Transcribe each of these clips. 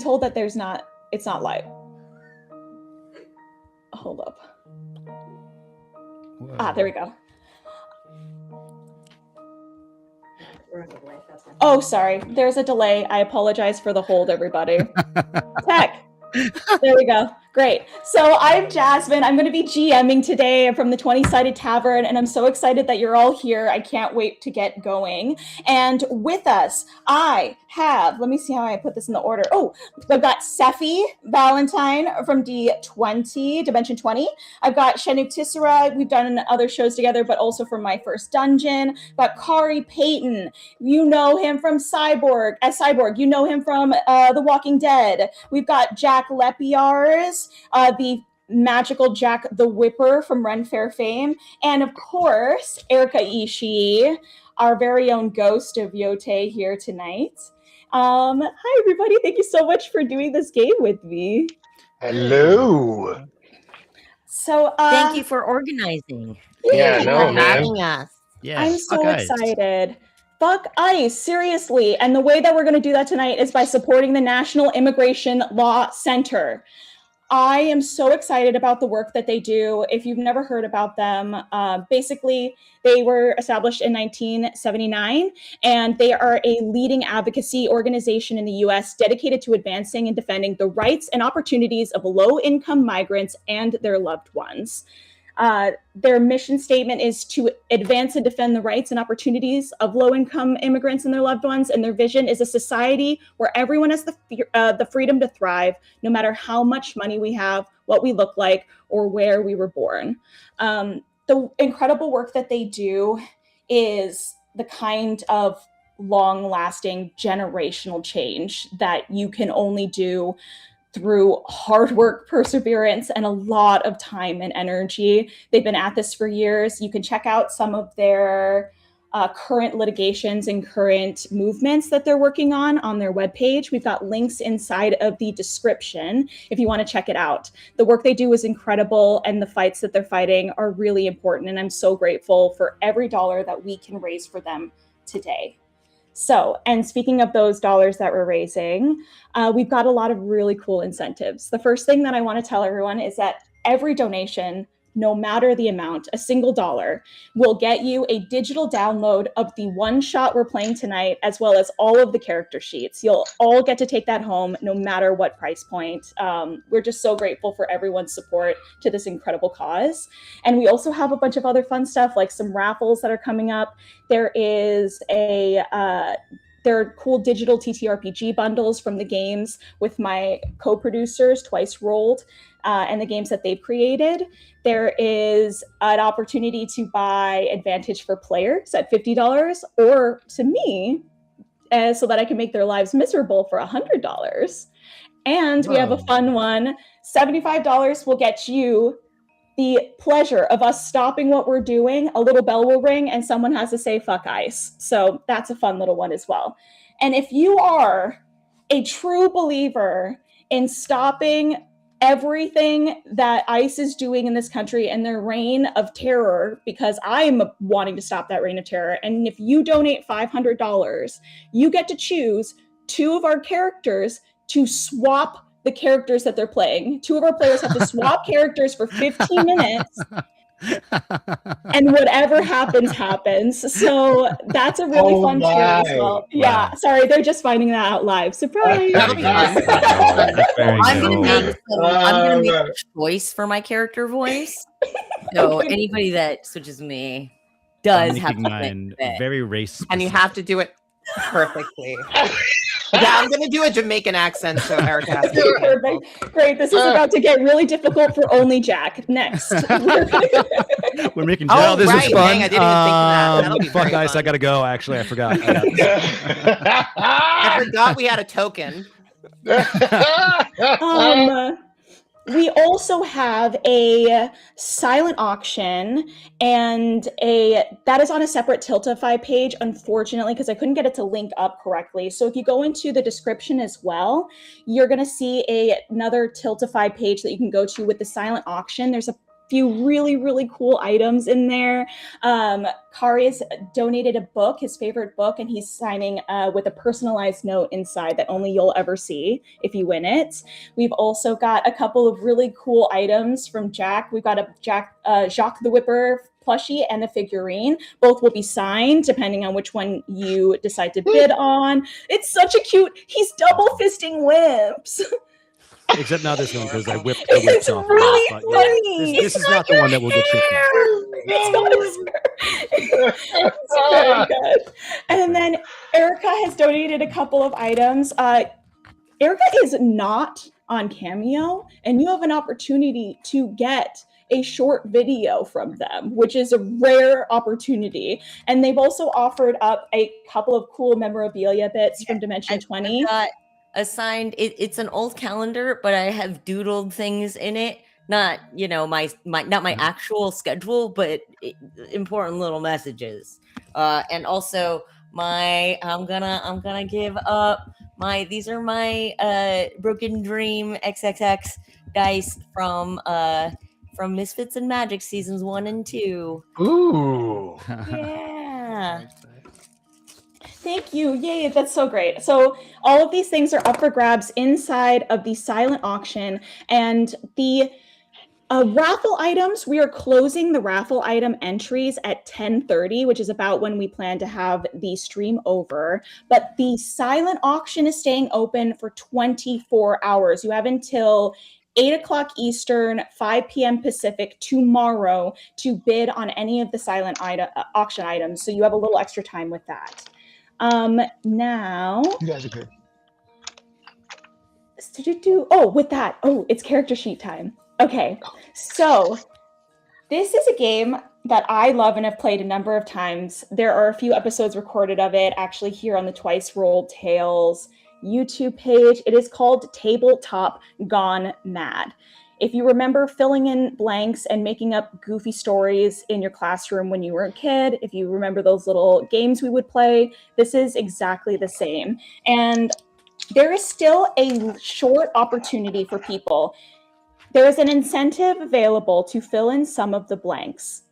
told that it's not live. Hold up. Whoa. There we go. Oh, sorry. There's a delay. I apologize for the hold, everybody. Tech. There we go. Great. So I'm Jasmin. I'm going to be GMing today from the 20-Sided Tavern, and I'm so excited that you're all here. I can't wait to get going. And with us, I have, let me see how I put this in the order. Oh, I've got Persephone Valentine from Dimension 20. I've got Shenuque Tissera. We've done other shows together, but also from my first dungeon. I've got Khary Payton. You know him from Cyborg. You know him from The Walking Dead. We've got Lepiarz, the magical Jack the Whipper from Ren Fair fame, and of course Erika Ishii, our very own ghost of Yote here tonight. Hi everybody, thank you so much for doing this game with me. Hello. So thank you for organizing. Yeah, no, having us. Yeah, I'm so excited. Fuck ICE, seriously. And the way that we're going to do that tonight is by supporting the National Immigration Law Center. I am so excited about the work that they do. If you've never heard about them, basically, they were established in 1979, and they are a leading advocacy organization in the U.S. dedicated to advancing and defending the rights and opportunities of low-income migrants and their loved ones. Their mission statement is to advance and defend the rights and opportunities of low-income immigrants and their loved ones. And their vision is a society where everyone has the freedom to thrive, no matter how much money we have, what we look like, or where we were born. The incredible work that they do is the kind of long-lasting generational change that you can only do through hard work, perseverance, and a lot of time and energy. They've been at this for years. You can check out some of their current litigations and current movements that they're working on their webpage. We've got links inside of the description if you want to check it out. The work they do is incredible, and the fights that they're fighting are really important, and I'm so grateful for every dollar that we can raise for them today. So, and speaking of those dollars that we're raising, we've got a lot of really cool incentives. The first thing that I want to tell everyone is that every donation, no matter the amount, a single dollar, will get you a digital download of the one shot we're playing tonight, as well as all of the character sheets. You'll all get to take that home, no matter what price point. We're just so grateful for everyone's support to this incredible cause. And we also have a bunch of other fun stuff, like some raffles that are coming up. There is there are cool digital TTRPG bundles from the games with my co-producers, Twice Rolled, and the games that they've created. There is an opportunity to buy Advantage for players at $50, or to me, so that I can make their lives miserable for $100. And we have a fun one. $75 will get you the pleasure of us stopping what we're doing. A little bell will ring and someone has to say fuck ICE. So that's a fun little one as well. And if you are a true believer in stopping everything that ICE is doing in this country and their reign of terror, because I'm wanting to stop that reign of terror, and if you donate $500, you get to choose 2 of our characters to swap the characters that they're playing. 2 of our players have to swap characters for 15 minutes. And whatever happens, happens. So that's a really fun cheer as well. Wow. Yeah, sorry, they're just finding that out live. Surprise! I'm gonna make a choice for my character voice. So anybody that switches me does have mine very race specific. And you have to do it perfectly. Yeah, I'm gonna do a Jamaican accent, so Erika has to perfect. Great. This is about to get really difficult for only Jack. Next. We're making this is fun. Dang, I didn't even think of that. That'll be fuck very ICE, fun. I gotta go. Actually, I forgot. I forgot we had a token. We also have a silent auction, and that is on a separate Tiltify page, unfortunately, because I couldn't get it to link up correctly. So if you go into the description as well, you're going to see another Tiltify page that you can go to with the silent auction. There's a few really, really cool items in there. Khary has donated a book, his favorite book, and he's signing with a personalized note inside that only you'll ever see if you win it. We've also got a couple of really cool items from Jack. We've got a Jacques the Whipper plushie and a figurine. Both will be signed depending on which one you decide to bid on. It's such a cute, he's double fisting whips. Except now this one because I whipped the whips It's off. really But, funny. This is not the one that will get shipped. It's very good. And then Erika has donated a couple of items. Erika is not on Cameo, and you have an opportunity to get a short video from them, which is a rare opportunity. And they've also offered up a couple of cool memorabilia bits from Dimension 20. I got assigned, it's an old calendar, but I have doodled things in it. Not, you know, my not my actual schedule, but important little messages. And also I'm gonna give up these are my Broken Dream XXX dice from Misfits and Magic seasons 1 and 2. Ooh. Yeah. Thank you. Yay, that's so great. So all of these things are up for grabs inside of the silent auction, and the raffle items, we are closing the raffle item entries at 10:30, which is about when we plan to have the stream over. But the silent auction is staying open for 24 hours. You have until 8 o'clock Eastern, 5 p.m. Pacific tomorrow to bid on any of the silent auction items. So you have a little extra time with that. Now, You guys are good. with that, it's character sheet time. Okay, so this is a game that I love and have played a number of times. There are a few episodes recorded of it actually here on the Twice Rolled Tales YouTube page. It is called Tabletop Gone Mad. If you remember filling in blanks and making up goofy stories in your classroom when you were a kid, if you remember those little games we would play, this is exactly the same. And there is still a short opportunity for people. There is an incentive available to fill in some of the blanks.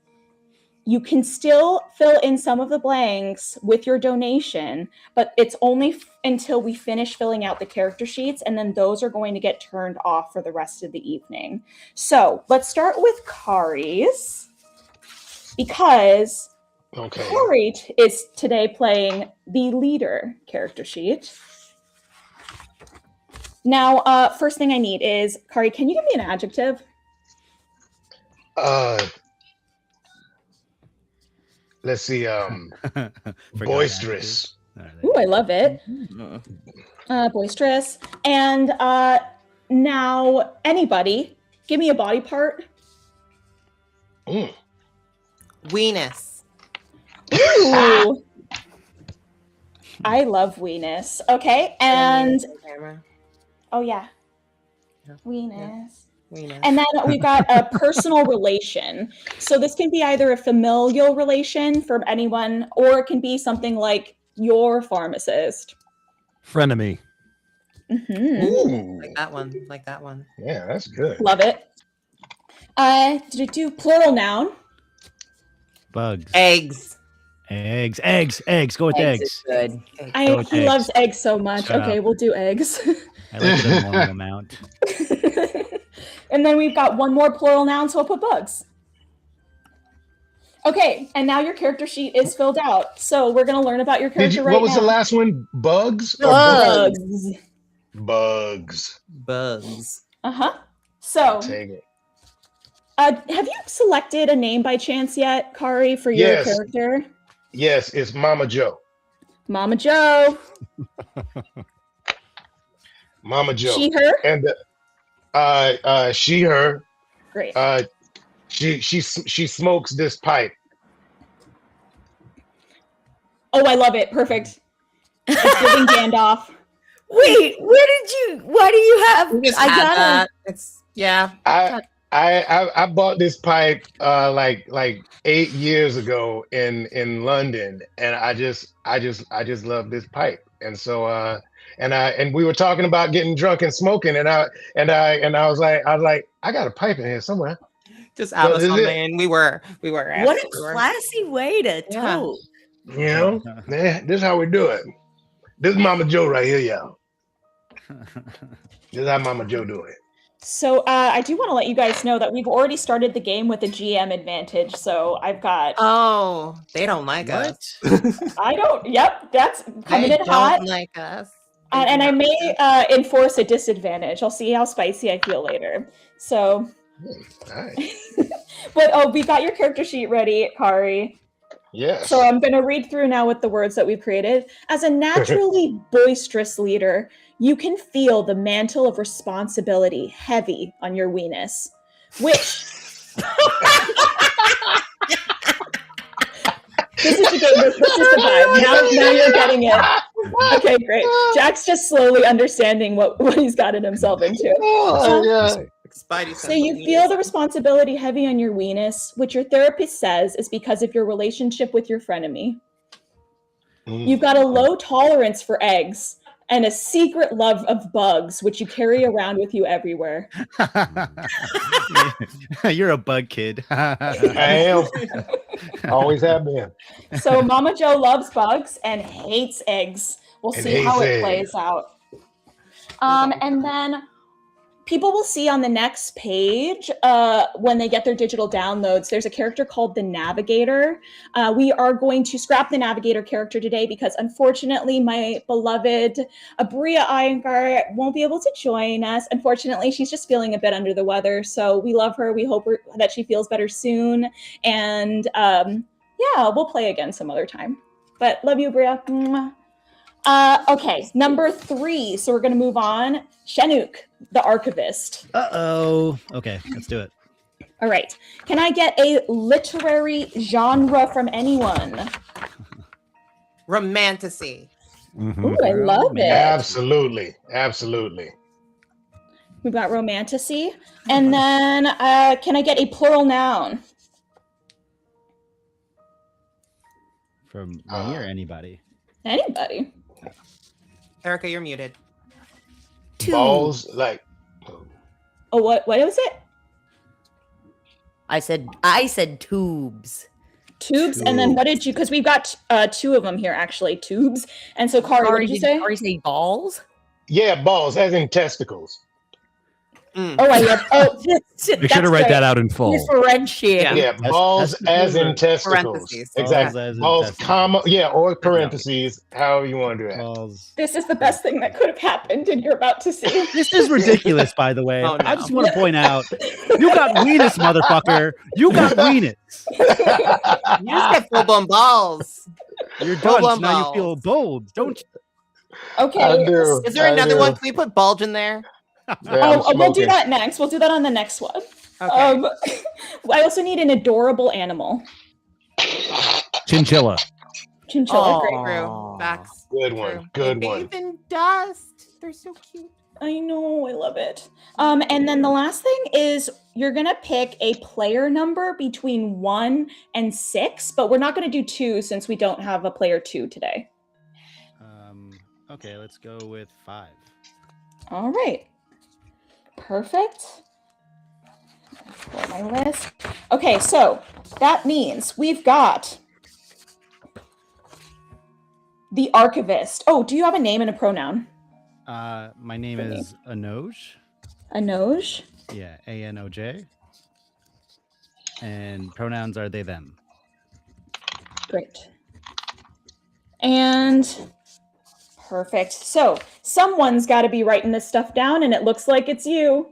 You can still fill in some of the blanks with your donation, but it's only until we finish filling out the character sheets, and then those are going to get turned off for the rest of the evening. So let's start with Khary's, because Khary is today playing the leader character sheet. Now, first thing I need is, Khary, can you give me an adjective? Let's see. Boisterous. Ooh, I love it. Boisterous. And now, anybody, give me a body part. Weenus. Ooh. I love weenus. Okay, and oh yeah, weenus. And then we've got a personal relation. So this can be either a familial relation from anyone, or it can be something like your pharmacist. Frenemy. Mm-hmm. Like that one. Yeah, that's good. Love it. Did it do plural noun? Bugs. Eggs. Go with eggs. Good. He loves eggs so much. Shut Okay, up. we'll do eggs. I like it a long amount. And then we've got one more plural noun, so I'll put bugs. Okay, and now your character sheet is filled out. So we're going to learn about your character right now. What was the last one? Bugs? Bugs. Bugs. Uh-huh. So, Take it. have you selected a name by chance yet, Khary, for your character? Yes, it's Mama Joe. Mama Joe. Mama Joe. She, her? And she, her. Great. She smokes this pipe. Oh, I love it. Perfect. It's giving Gandalf. Wait, why do you have? I got that. It's I bought this pipe like 8 years ago in London, and I just love this pipe. And so and we were talking about getting drunk and smoking, and I was like I got a pipe in here somewhere. Just Alice is on it- man. We were. What a absolutely were. classy way to Yeah. tote. You know, man, this is how we do it. This is Mama Joe right here, y'all. This is how Mama Joe do it. So I do want to let you guys know that we've already started the game with a GM advantage. So I've got. Oh, they don't like us. I don't. Yep, that's coming They in hot. don't like us. And I may enforce a disadvantage. I'll see how spicy I feel later. So. Nice. But we got your character sheet ready, Khary. Yes. So I'm going to read through now with the words that we've created. As a naturally boisterous leader, you can feel the mantle of responsibility heavy on your weenus, which... This is the game. This is the vibe. Now you're getting it. Okay, great. Jack's just slowly understanding what he's gotten himself into. Oh, yeah. Spidey So you feel the responsibility heavy on your weenus, which your therapist says is because of your relationship with your frenemy. You've got a low tolerance for eggs and a secret love of bugs, which you carry around with you everywhere. You're a bug kid. I am. Always have been. So Mama Joe loves bugs and hates eggs. We'll And see how hates it eggs. plays out. And then people will see on the next page when they get their digital downloads, there's a character called the Navigator. We are going to scrap the Navigator character today because unfortunately my beloved Aabria Iyengar won't be able to join us. Unfortunately, she's just feeling a bit under the weather. So we love her. We hope that she feels better soon. And yeah, we'll play again some other time. But love you, Aabria. Okay, number 3. So we're going to move on. Shenuque, the archivist. Uh-oh. Okay, let's do it. All right. Can I get a literary genre from anyone? Romantasy. Ooh, I love it. Absolutely. Absolutely. We've got romantasy. And then can I get a plural noun? From me or anybody? Anybody. Erika, you're muted. Balls, like. Oh, what was it? I said tubes. Tubes. And then what did you, because we've got 2 of them here, actually, tubes. And so, Khary, what did you say? Khary say balls? Yeah, balls, as in testicles. Mm. Oh, I love. Oh, Make sure to write that out in full. Differentiate. Yeah, balls that's as in testicles. Parentheses. Exactly. Balls as in Balls, testicles. comma, yeah, or parentheses, however you want to do that. Balls. this is the best thing that could have happened, and you're about to see. This is ridiculous, by the way. Oh, no. I just want to point out, you got weenus, motherfucker. You got weenus. You just get full-blown balls. You're Full-blown done. Now you balls. feel bold, don't you? Okay. I do. Is there I another do. one? Can we put bulge in there? Yeah, Oh, I'm we'll do smoking. that next. We'll do that on the next one. Okay. I also need an adorable animal. Chinchilla. Chinchilla, great. True. Facts. Good one. True. Good They one. bathe in dust. They're so cute. I know, I love it. And then the last thing is you're gonna pick a player number between 1 and 6, but we're not gonna do 2 since we don't have a player 2 today. Okay, let's go with 5. All right. Perfect. For my list. Okay, so that means we've got the archivist. Oh, do you have a name and a pronoun? My name is Anoj. Anoj. Yeah, ANOJ. And pronouns are they, them. Great. And perfect. So someone's got to be writing this stuff down, and it looks like it's you.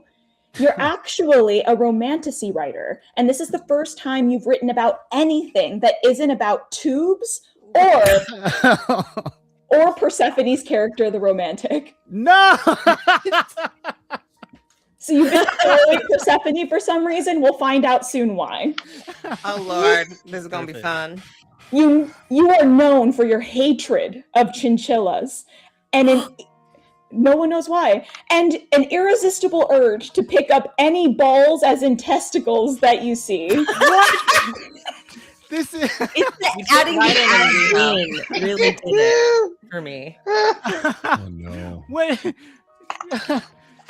You're actually a romantasy writer, and this is the first time you've written about anything that isn't about tubes or Persephone's character, the romantic. No! So you've been following Persephone for some reason. We'll find out soon why. Oh Lord, this is gonna be fun. You are known for your hatred of chinchillas, and no one knows why, and an irresistible urge to pick up any balls, as in testicles, that you see. What? This is It's the adding the green really did it for me. Oh no. what?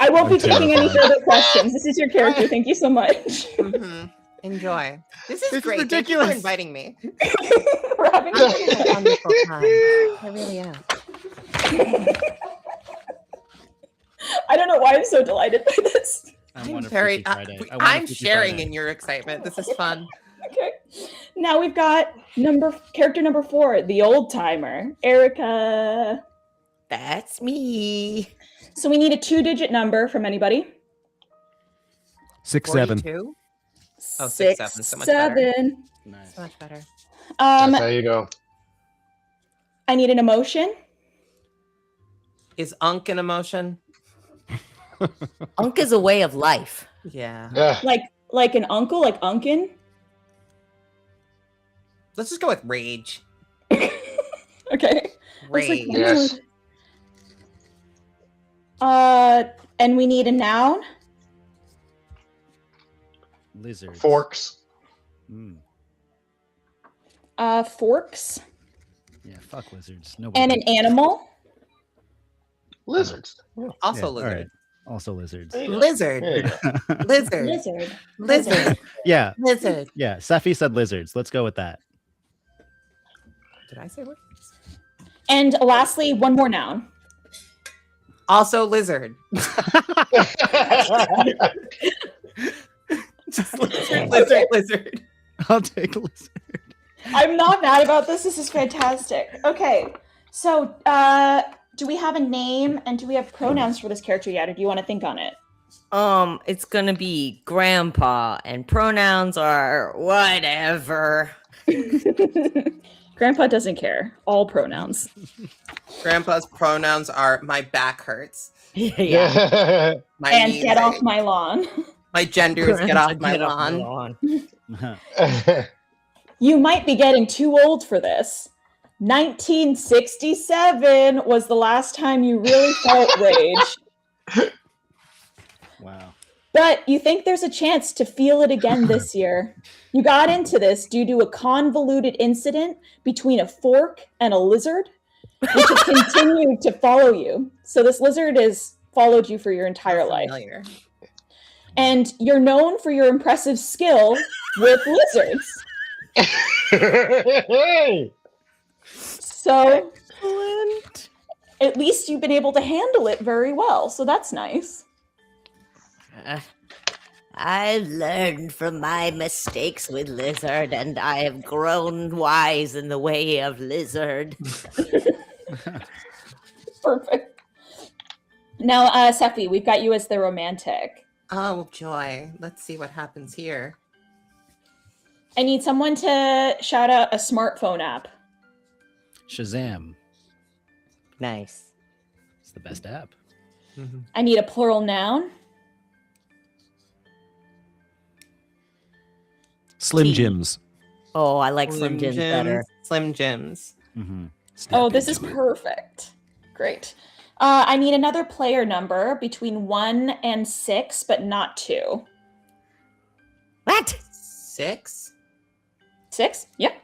I won't be I'm taking any terrified. further questions. This is your character. Thank you so much. Mhm. Enjoy. This is This is great. Thank you ridiculous. for inviting me. We're having I'm having a wonderful time. I really am. I don't know why I'm so delighted by this. I'm sharing in your excitement. This is fun. Okay. Now we've got character number 4, the old timer, Erika. That's me. So we need a 2-digit number from anybody. 6, 7. 42? Oh, 6, 7. So much better. 7. Nice. So much better. That's how you go. I need an emotion. Is Unk an emotion? Unk is a way of life. Yeah. Like an uncle, like Unkin. Let's just go with rage. Okay. Rage. Yes. And we need a noun. Lizard. Forks. Forks. Yeah, fuck lizards. And an animal. Lizards. Also All lizard. right. Also lizards. Lizard. There you go. Lizard. Lizard. Lizard. Yeah, Lizard. yeah. Safi said lizards. Let's go with that. Did I say what? And lastly, one more noun. Also lizard. Lizard. I'll take lizard. I'm not mad about this. This is fantastic. Okay. So, do we have a name and do we have pronouns for this character yet, or do you want to think on it? It's gonna be Grandpa, and pronouns are whatever. Grandpa doesn't care. All pronouns. Grandpa's pronouns are my back hurts. Yeah. My And knees get off ache. my lawn. My gender is get off my lawn. You might be getting too old for this. 1967 was the last time you really felt rage. Wow. But you think there's a chance to feel it again this year. You got into this due to a convoluted incident between a fork and a lizard, which has continued to follow you. So this lizard has followed you for your entire life. Familiar. And you're known for your impressive skill with lizards. So at least you've been able to handle it very well. So that's nice. I've learned from my mistakes with lizard, and I have grown wise in the way of lizard. Perfect. Now, Sefi, we've got you as the romantic. Oh, joy. Let's see what happens here. I need someone to shout out a smartphone app. Shazam. Nice. It's the best app. I need a plural noun. Slim Jims. Oh, I like Slim Jims better. Slim Jims. Mm-hmm. Oh, this is perfect. Great. I need another player number between 1 and 6, but not 2. What? 6? 6? Yep.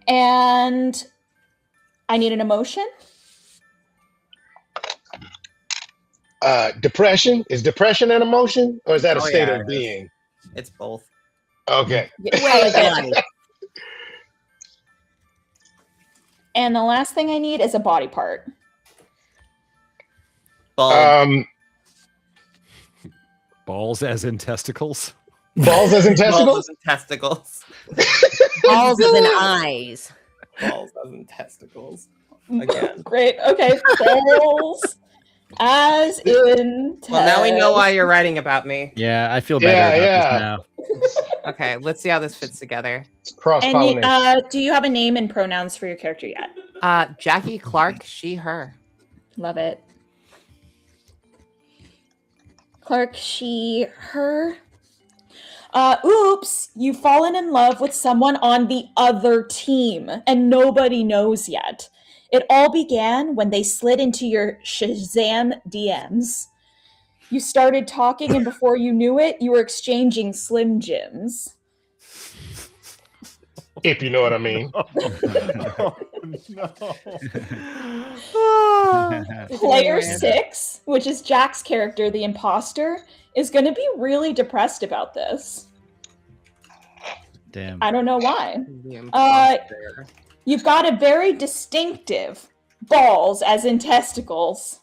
And I need an emotion. Depression. Is depression an emotion, or is that a state yeah, of being? It's both. Okay. And the last thing I need is a body part. Bulb. Balls as in testicles. Balls as in testicles. Balls and testicles. Balls as in eyes. Balls as in testicles. Again. Great. Okay. Balls as in Well, now we know why you're writing about me. Yeah, I feel better about this now. Okay, let's see how this fits together. It's cross-pollination. And do you have a name and pronouns for your character yet? Jackie Clark, she, her. Love it. Clark, she, her. Oops, you've fallen in love with someone on the other team, and nobody knows yet. It all began when they slid into your Shazam DMs. You started talking, and before you knew it, you were exchanging Slim Jims. If you know what I mean. Player 6, which is Jack's character, the imposter, is going to be really depressed about this. Damn. I don't know why. The imposter. You've got a very distinctive balls, as in testicles,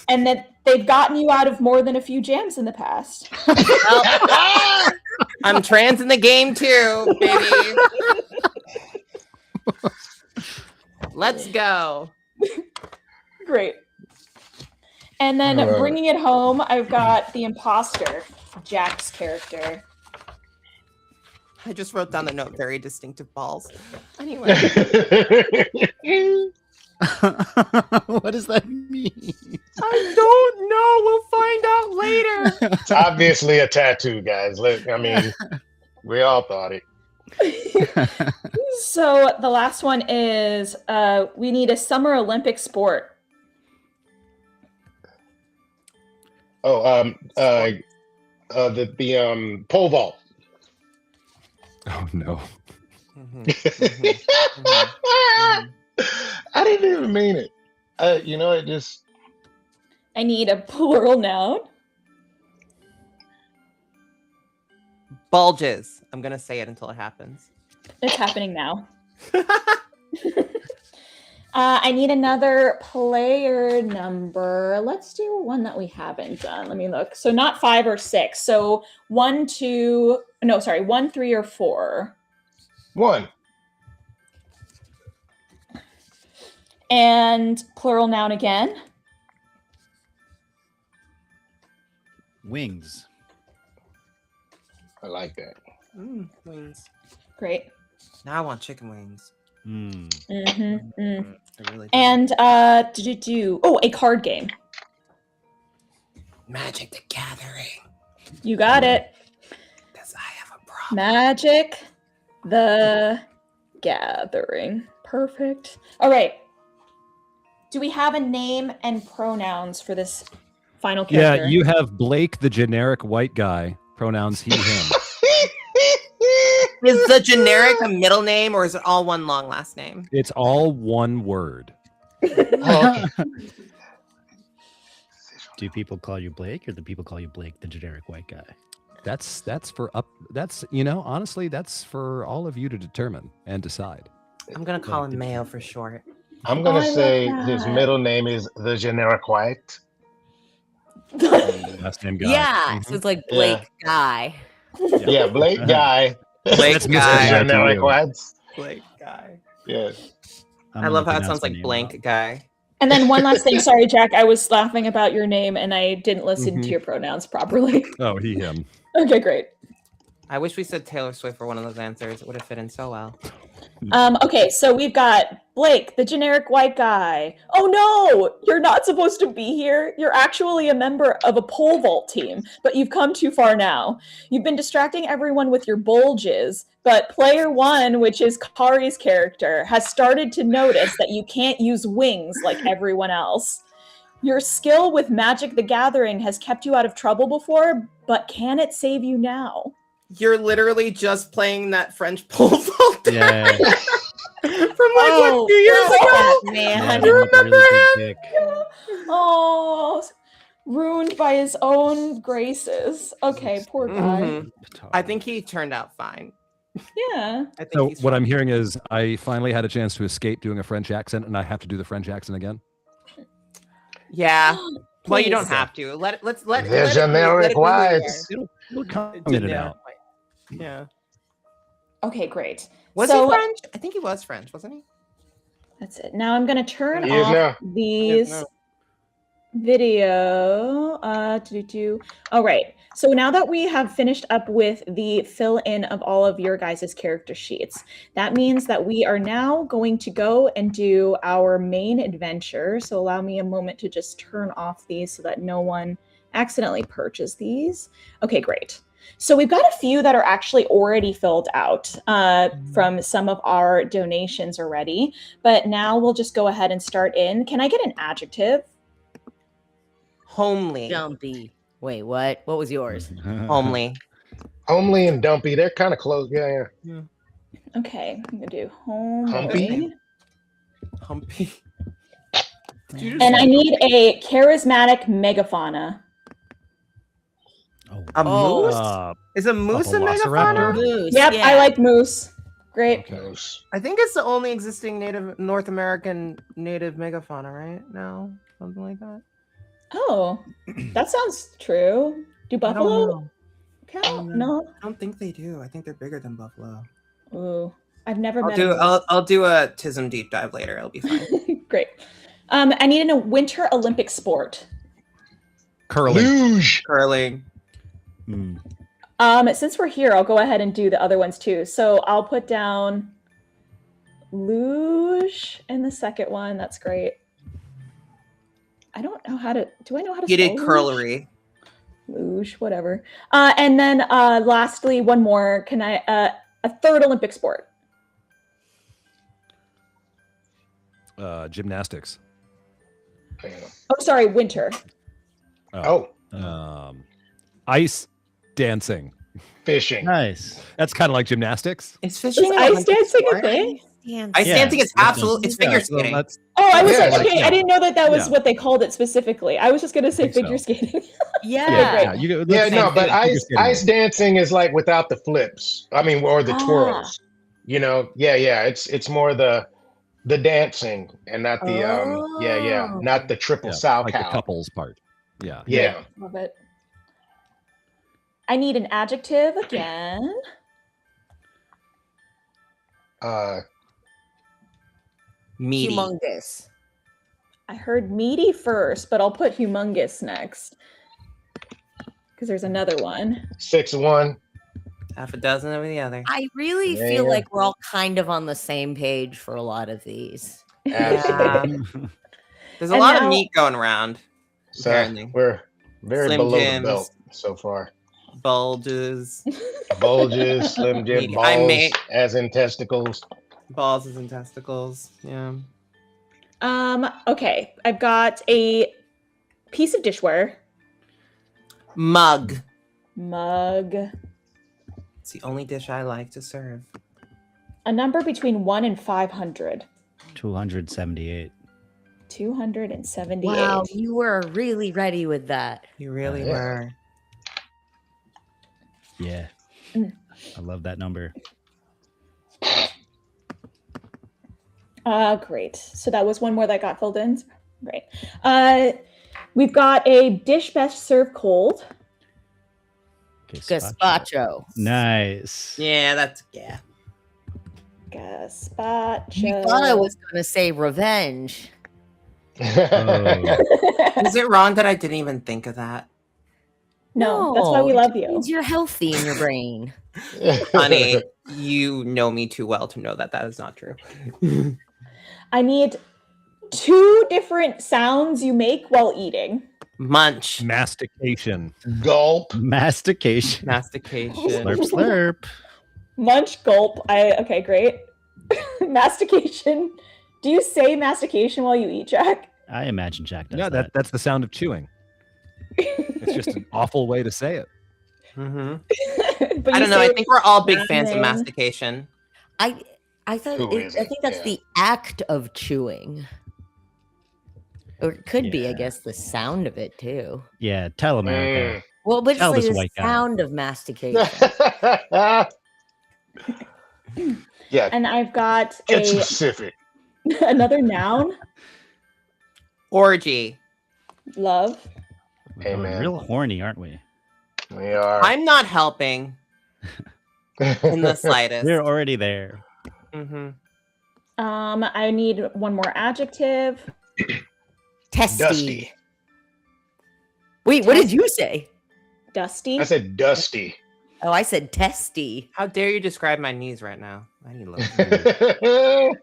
and that they've gotten you out of more than a few jams in the past. Well, I'm trans in the game too, baby. Let's go. Great. And then bringing it home, I've got the imposter, Jack's character. I just wrote down the note, very distinctive balls. Anyway. What does that mean? I don't know. We'll find out later. It's obviously a tattoo, guys. I mean, we all thought it. So the last one is we need a Summer Olympic sport. Oh, the pole vault. Oh no. I didn't even mean it. It just. I need a plural noun. Bulges. I'm gonna say it until it happens. It's happening now. I need another player number. Let's do one that we haven't done. Let me look. So not 5 or 6. So 1, 3, or 4. 1. And plural noun again. Wings. I like that. Wings. Great. Now I want chicken wings. I really do. And a card game. Magic the Gathering. You got it. Because I have a problem. Magic the Gathering. Perfect. All right. Do we have a name and pronouns for this final character? Yeah, you have Blake, the generic white guy. Pronouns he, him. Is the generic a middle name or is it all one long last name? It's all one word. Oh, okay. Do people call you Blake or do people call you Blake, the generic white guy? That's honestly, that's for all of you to determine and decide. I'm going to call him Mayo for short. I'm going to I say love his that. middle name is the generic white. Last name guy. Yeah, so it's like Blake Guy. Yeah, Blake Guy. Blake That's Guy. Mr. Generic whites. Blake Guy. Yeah. I love how it sounds like Blank Guy. And then one last thing. Sorry, Jack. I was laughing about your name and I didn't listen to your pronouns properly. Oh, he, him. Okay, great. I wish we said Taylor Swift for one of those answers. It would have fit in so well. Okay, so we've got Blake, the generic white guy. Oh no, you're not supposed to be here. You're actually a member of a pole vault team, but you've come too far now. You've been distracting everyone with your bulges, but player 1, which is Kari's character, has started to notice that you can't use wings like everyone else. Your skill with Magic the Gathering has kept you out of trouble before, but can it save you now? You're literally just playing that French pole vault Yeah. from like what, 2 years ago? Man. You remember him? Oh, ruined by his own graces. Okay, poor guy. Mhm. I think he turned out fine. Yeah. I think So he's what fine. I'm hearing is I finally had a chance to escape doing a French accent, and I have to do the French accent again. Yeah. Well, you Please. don't have to. Let's let The generic whites. It'll come in and Generic out. white. Yeah. Okay, great. Was So- he French? I think he was French, wasn't he? That's it. Now I'm going to turn He is off now. these no. video. All right. So now that we have finished up with the fill in of all of your guys' character sheets, that means that we are now going to go and do our main adventure. So allow me a moment to just turn off these so that no one accidentally purchased these. Okay, great. So we've got a few that are actually already filled out from some of our donations already, but now we'll just go ahead and start in. Can I get an adjective? Homely. Dumpy. Wait, what? What was yours? Homely. Homely and dumpy. They're kind of close. Yeah. Okay, I'm gonna do homely. Humpy? Humpy. And I need a charismatic megafauna. A moose? Uh, Is a moose a velociraptor? megafauna? Moose, Yep, yeah. I like moose. Great. I think it's the only existing North American native megafauna, right? No, something like that. Oh, that sounds true. Do I don't buffalo know. count? I No. don't think they do. I think they're bigger than buffalo. Ooh, I've never I'll met do. a moose. I'll do a TISM deep dive later. It'll be fine. Great. I need a winter Olympic sport. Curling. Luge. Curling. Since we're here, I'll go ahead and do the other ones too. So I'll put down luge in the second one. That's great. I don't know how to. Do I know how to? You did spell curlery. luge, whatever. And then lastly, one more. Can I a third Olympic sport? Gymnastics. Oh, sorry, winter. Oh, Ice dancing. fishing. Nice. That's kind of like gymnastics. Is fishing Is an ice Olympic dancing a sport? thing? Ice dancing is absolutely. It's figure so skating. that's- Oh, I was Yeah, like, like, okay, I didn't know that was Yeah. what they called it specifically. I was just gonna say think so. figure skating. Yeah. You, Yeah, no, but figure skating. ice dancing is like without the flips. I mean, or the Ah. twirls. You know, yeah. It's more the dancing and not the not the triple Yeah, sow like cow. the couples part. Yeah. Yeah. Love it. I need an adjective again. Meaty. Humongous. I heard meaty first, but I'll put humongous next. Because there's another one. 6-1. Half a dozen over the other. I really Yeah. feel like we're all kind of on the same page for a lot of these. Absolutely. There's a And lot now- of meat going around. So Apparently. we're very Slim below Jims. the belt so far. Bulges. Bulges, Slim Jim, Meaty. I balls, may- as in testicles. Balls and testicles. Yeah. Okay. I've got a piece of dishware. Mug. Mug. It's the only dish I like to serve. A number between 1 and 500. 278. 278. Wow, you were really ready with that. You really Yeah. were. Yeah. Mm. I love that number. Great. So that was one more that got filled in. Great. We've got a dish best served cold. Gazpacho. Nice. Yeah, that's yeah. Gazpacho. You thought I was going to say revenge. Oh. Is it wrong that I didn't even think of that? No, that's why we it love you. means you're healthy in your brain. Honey, you know me too well to know that that is not true. I need 2 different sounds you make while eating. Munch. Mastication. Gulp. Mastication. Mastication. Slurp, slurp. Munch, gulp. Okay, great. Mastication. Do you say mastication while you eat, Jack? I imagine Jack does Yeah, that. that's the sound of chewing. It's just an awful way to say it. Mm-hmm. But I you don't know. I say think we're all big fans of ramen. mastication. I thought Who I isn't? think that's Yeah. the act of chewing. Or it could be, I Yeah. guess, the sound of it too. Yeah, tell America. Well, but it's Tell like this the white guy. sound of mastication. Yeah, And I've got get specific. another noun. Orgy. Love. Hey, We're man. real horny, aren't we? We are. I'm not helping in the slightest. We're already there. Mm-hmm. I need one more adjective. Testy. Dusty. Wait, what did you say? Dusty. I said dusty. Oh, I said testy. How dare you describe my knees right now? I need lotion.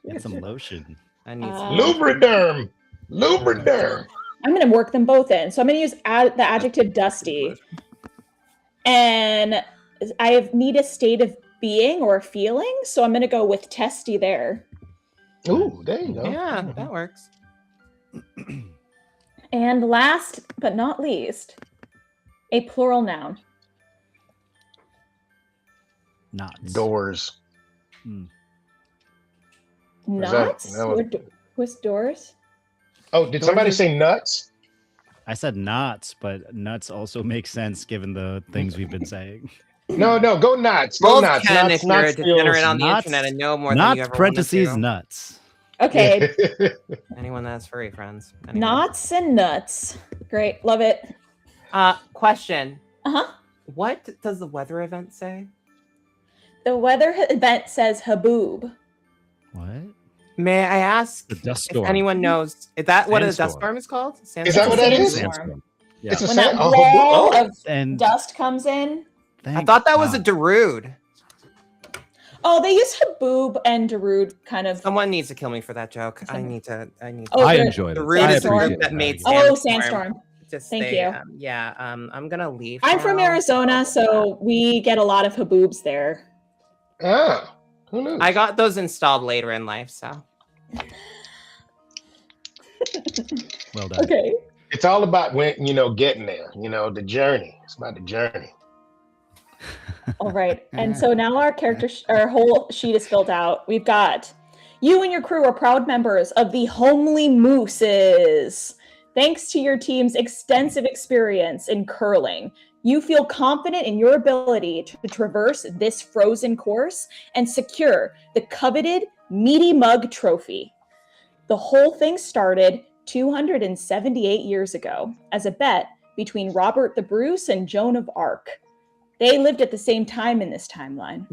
Get some lotion. I need some Lubriderm. Lubriderm. I'm going to work them both in. So I'm going to use the adjective dusty. And I need a state of being or feeling. So I'm going to go with testy there. Ooh, there you go. Yeah, that works. And last but not least, a plural noun. Knots. Doors. Hmm. Was Not? that was- With doors? Oh, did somebody say nuts? I said knots, but nuts also makes sense given the things we've been saying. No, go nuts. Go Both nuts. can Nuts, if you're a nuts degenerate feels- on the internet and know more than Knots, you ever wanted parentheses, to. nuts. Okay, Anyone that's furry, friends. Anyway. knots and nuts. Great, love it. Question. Uh-huh. What does the weather event say? The weather event says haboob. What? May I ask The dust if storm. anyone knows? Is that what a dust Sandstorm. storm is called? Is that what that is? Sandstorm. Yeah. It's a When that sand. wall of And dust comes in. I thought that was a God. Darude. Oh, they use haboob and darude kind of. Someone needs to kill me for that joke. I need to. Oh, I the- enjoyed it. Darude I is the Sandstorm. group appreciate that it. made Oh, Sandstorm. Sandstorm. Just Thank say, you. I'm gonna leave. I'm from now. Arizona, so we get a lot of haboobs there. Ah, who knew? I got those installed later in life, so. Well done. Okay. It's all about getting there. The journey. It's about the journey. All right. And so now our our whole sheet is filled out. We've got you and your crew are proud members of the Homely Mooses. Thanks to your team's extensive experience in curling, you feel confident in your ability to traverse this frozen course and secure the coveted Meaty Mug Trophy. The whole thing started 278 years ago as a bet between Robert the Bruce and Joan of Arc. They lived at the same time in this timeline.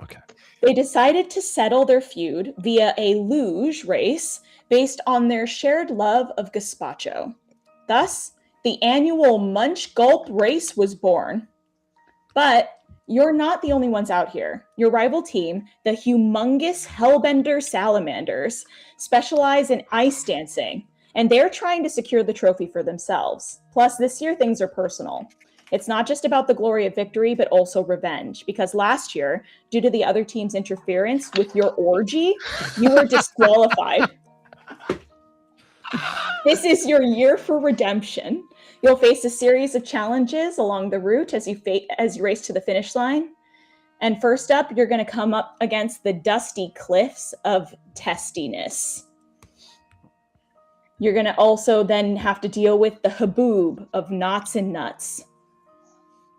Okay. They decided to settle their feud via a luge race based on their shared love of gazpacho. Thus, the annual Munch Gulp race was born. But you're not the only ones out here. Your rival team, the humongous Hellbender Salamanders, specialize in ice dancing, and they're trying to secure the trophy for themselves. Plus, this year things are personal. It's not just about the glory of victory, but also revenge, because last year, due to the other team's interference with your orgy, you were disqualified. This is your year for redemption. You'll face a series of challenges along the route as you race to the finish line. And first up, you're going to come up against the dusty cliffs of testiness. You're going to also then have to deal with the haboob of knots and nuts.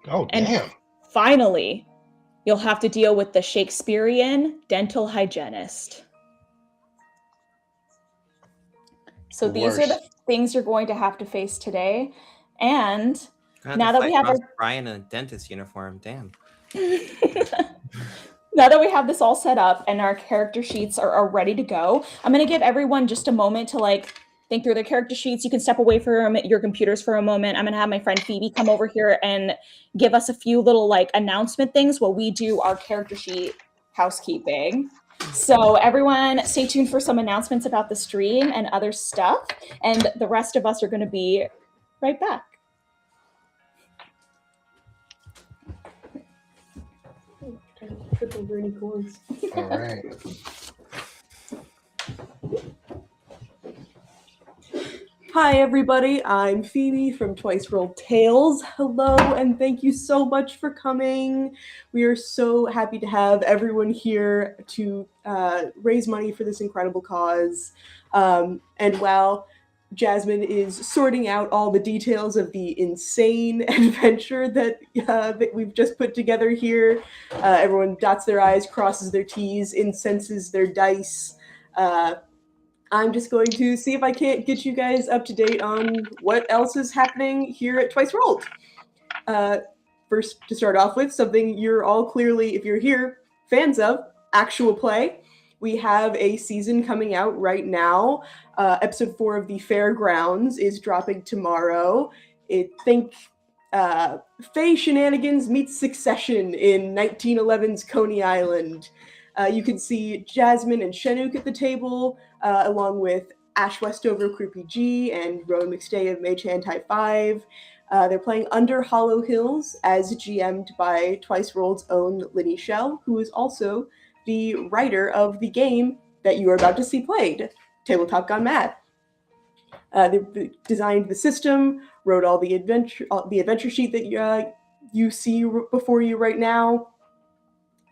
Oh, And damn. finally, you'll have to deal with the Shakespearean dental hygienist. So these are the things you're going to have to face today. And now that we have Brian in a dentist uniform, damn. now that we have this all set up and our character sheets are ready to go, I'm going to give everyone just a moment to think through their character sheets. You can step away from your computers for a moment. I'm going to have my friend Phoebe come over here and give us a few little announcement things while we do our character sheet housekeeping. So everyone stay tuned for some announcements about the stream and other stuff. And the rest of us are going to be right back. Trip over any cords. All right. Hi everybody, I'm Phoebe from Twice Rolled Tales. Hello and thank you so much for coming. We are so happy to have everyone here to raise money for this incredible cause. And while Jasmin is sorting out all the details of the insane adventure that we've just put together here, everyone dots their I's, crosses their T's, incenses their dice. I'm just going to see if I can't get you guys up to date on what else is happening here at Twice Rolled. First, to start off with, something you're all clearly, if you're here, fans of, actual play. We have a season coming out right now. Episode 4 of The Fairgrounds is dropping tomorrow. Think Fae Shenanigans meets Succession in 1911's Coney Island. You can see Jasmin and Shenuque at the table, along with Ash Westover, Creepy G, and Rowan McStay of Mage Hand Type 5. They're playing Under Hollow Hills, as GM'd by Twice Rolled's own Linny Shell, who is also the writer of the game that you are about to see played, Tabletop Gone Mad. They designed the system, wrote all the adventure sheet that you see before you right now.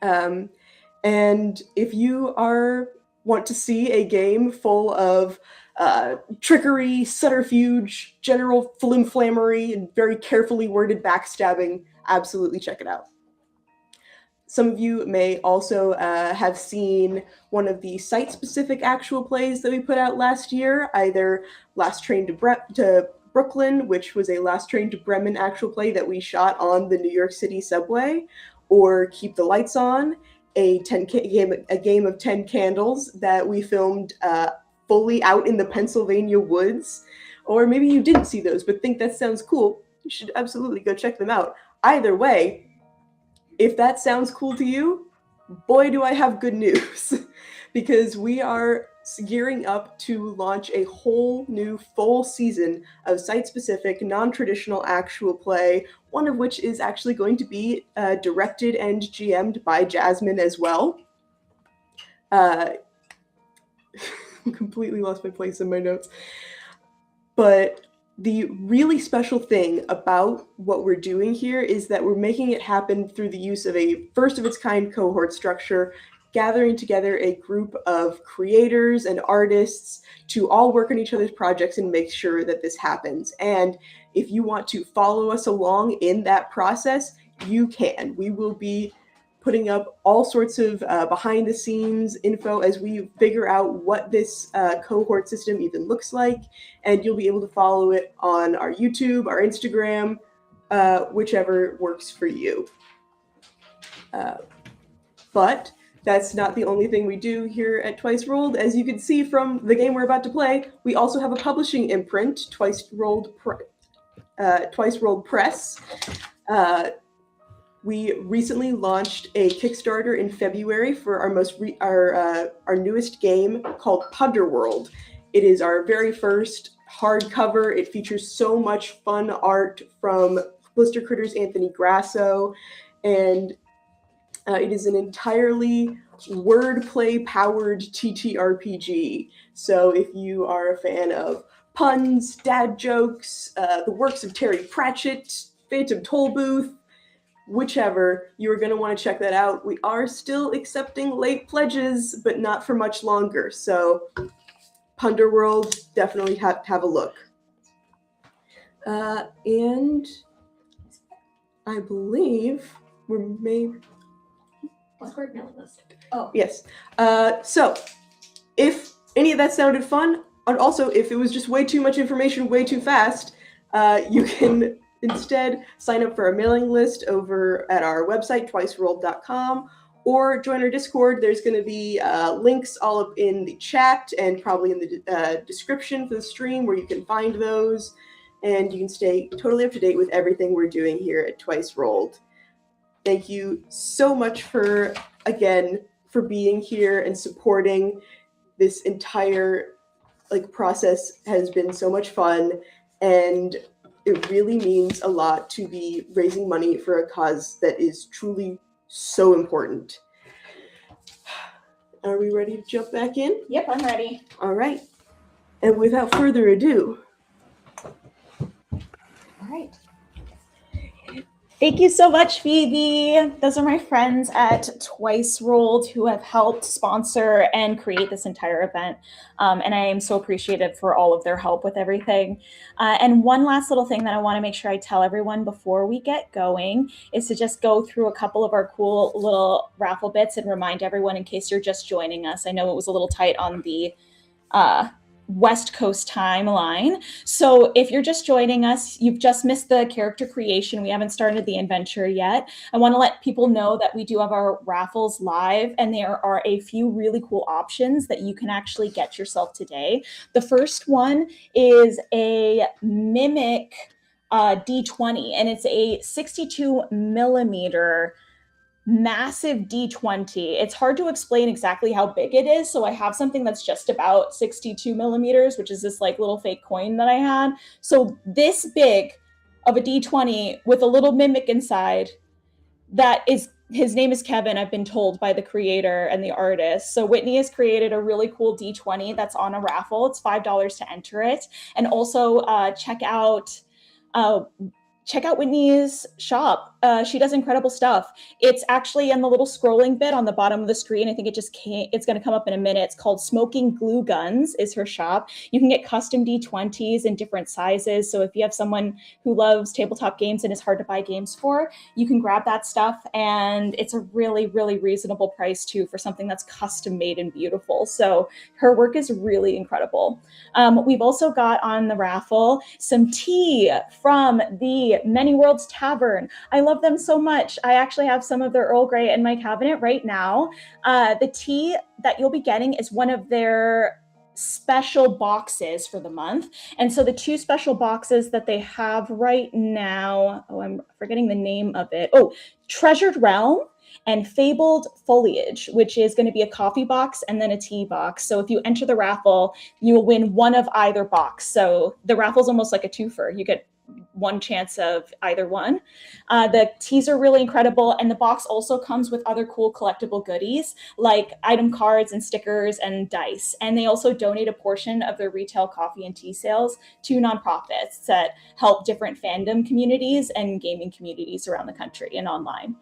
And if you are want to see a game full of trickery, subterfuge, general flimflammery, and very carefully worded backstabbing, absolutely check it out. Some of you may also have seen one of the site-specific actual plays that we put out last year, either Last Train to Brooklyn, which was a Last Train to Bremen actual play that we shot on the New York City subway, or Keep the Lights On, a game of 10 candles that we filmed fully out in the Pennsylvania woods. Or maybe you didn't see those but think that sounds cool. You should absolutely go check them out. Either way, if that sounds cool to you, boy, do I have good news. Because we are gearing up to launch a whole new full season of site-specific, non-traditional actual play, one of which is actually going to be directed and GM'd by Jasmin as well. Completely lost my place in my notes. But the really special thing about what we're doing here is that we're making it happen through the use of a first-of-its-kind cohort structure, gathering together a group of creators and artists to all work on each other's projects and make sure that this happens. And if you want to follow us along in that process, you can. We will be putting up all sorts of behind-the-scenes info as we figure out what this cohort system even looks like, and you'll be able to follow it on our YouTube, our Instagram, whichever works for you. But that's not the only thing we do here at Twice Rolled. As you can see from the game we're about to play, we also have a publishing imprint, Twice Rolled Press. We recently launched a Kickstarter in February for our newest game called Punderworld. It is our very first hardcover. It features so much fun art from Blister Critters' Anthony Grasso, and it is an entirely wordplay-powered TTRPG. So if you are a fan of puns, dad jokes, the works of Terry Pratchett, Phantom Tollbooth, whichever, you're going to want to check that out. We are still accepting late pledges, but not for much longer. So Punderworld, definitely have a look. And I believe we're maybe... mailing list. Oh. Yes. So if any of that sounded fun, and also if it was just way too much information way too fast, you can instead sign up for our mailing list over at our website, twicerolled.com, or join our Discord. There's going to be links all up in the chat and probably in the description for the stream where you can find those, and you can stay totally up to date with everything we're doing here at Twice Rolled. Thank you so much for being here and supporting this entire process. Has been so much fun, and it really means a lot to be raising money for a cause that is truly so important. Are we ready to jump back in? Yep, I'm ready. All right. And without further ado. All right. Thank you so much, Phoebe. Those are my friends at Twice Rolled who have helped sponsor and create this entire event. And I am so appreciative for all of their help with everything. And one last little thing that I want to make sure I tell everyone before we get going is to just go through a couple of our cool little raffle bits and remind everyone in case you're just joining us. I know it was a little tight on the West Coast timeline. So if you're just joining us, you've just missed the character creation. We haven't started the adventure yet. I want to let people know that we do have our raffles live, and there are a few really cool options that you can actually get yourself today. The first one is a Mimic D20, and it's a 62 millimeter massive D20. It's hard to explain exactly how big it is, so I have something that's just about 62 millimeters, which is this little fake coin that I had. So this big of a D20 with a little mimic inside, his name is Kevin, I've been told by the creator and the artist. So Whitney has created a really cool D20 that's on a raffle. It's $5 to enter it. And also check out check out Whitney's shop. She does incredible stuff. It's actually in the little scrolling bit on the bottom of the screen. I think it's going to come up in a minute. It's called Smoking Glue Guns is her shop. You can get custom D20s in different sizes. So if you have someone who loves tabletop games and is hard to buy games for, you can grab that stuff. And it's a really, really reasonable price too for something that's custom made and beautiful. So her work is really incredible. We've also got on the raffle some tea from the Many Worlds Tavern. I love them so much. I actually have some of their Earl Grey in my cabinet right now. The tea that you'll be getting is one of their special boxes for the month. And so the 2 special boxes that they have right now, I'm forgetting the name of it. Treasured Realm and Fabled Foliage, which is going to be a coffee box and then a tea box. So if you enter the raffle, you will win one of either box. So the raffle's almost like a twofer. You get one chance of either one. The teas are really incredible, and the box also comes with other cool collectible goodies like item cards and stickers and dice. And they also donate a portion of their retail coffee and tea sales to nonprofits that help different fandom communities and gaming communities around the country and online.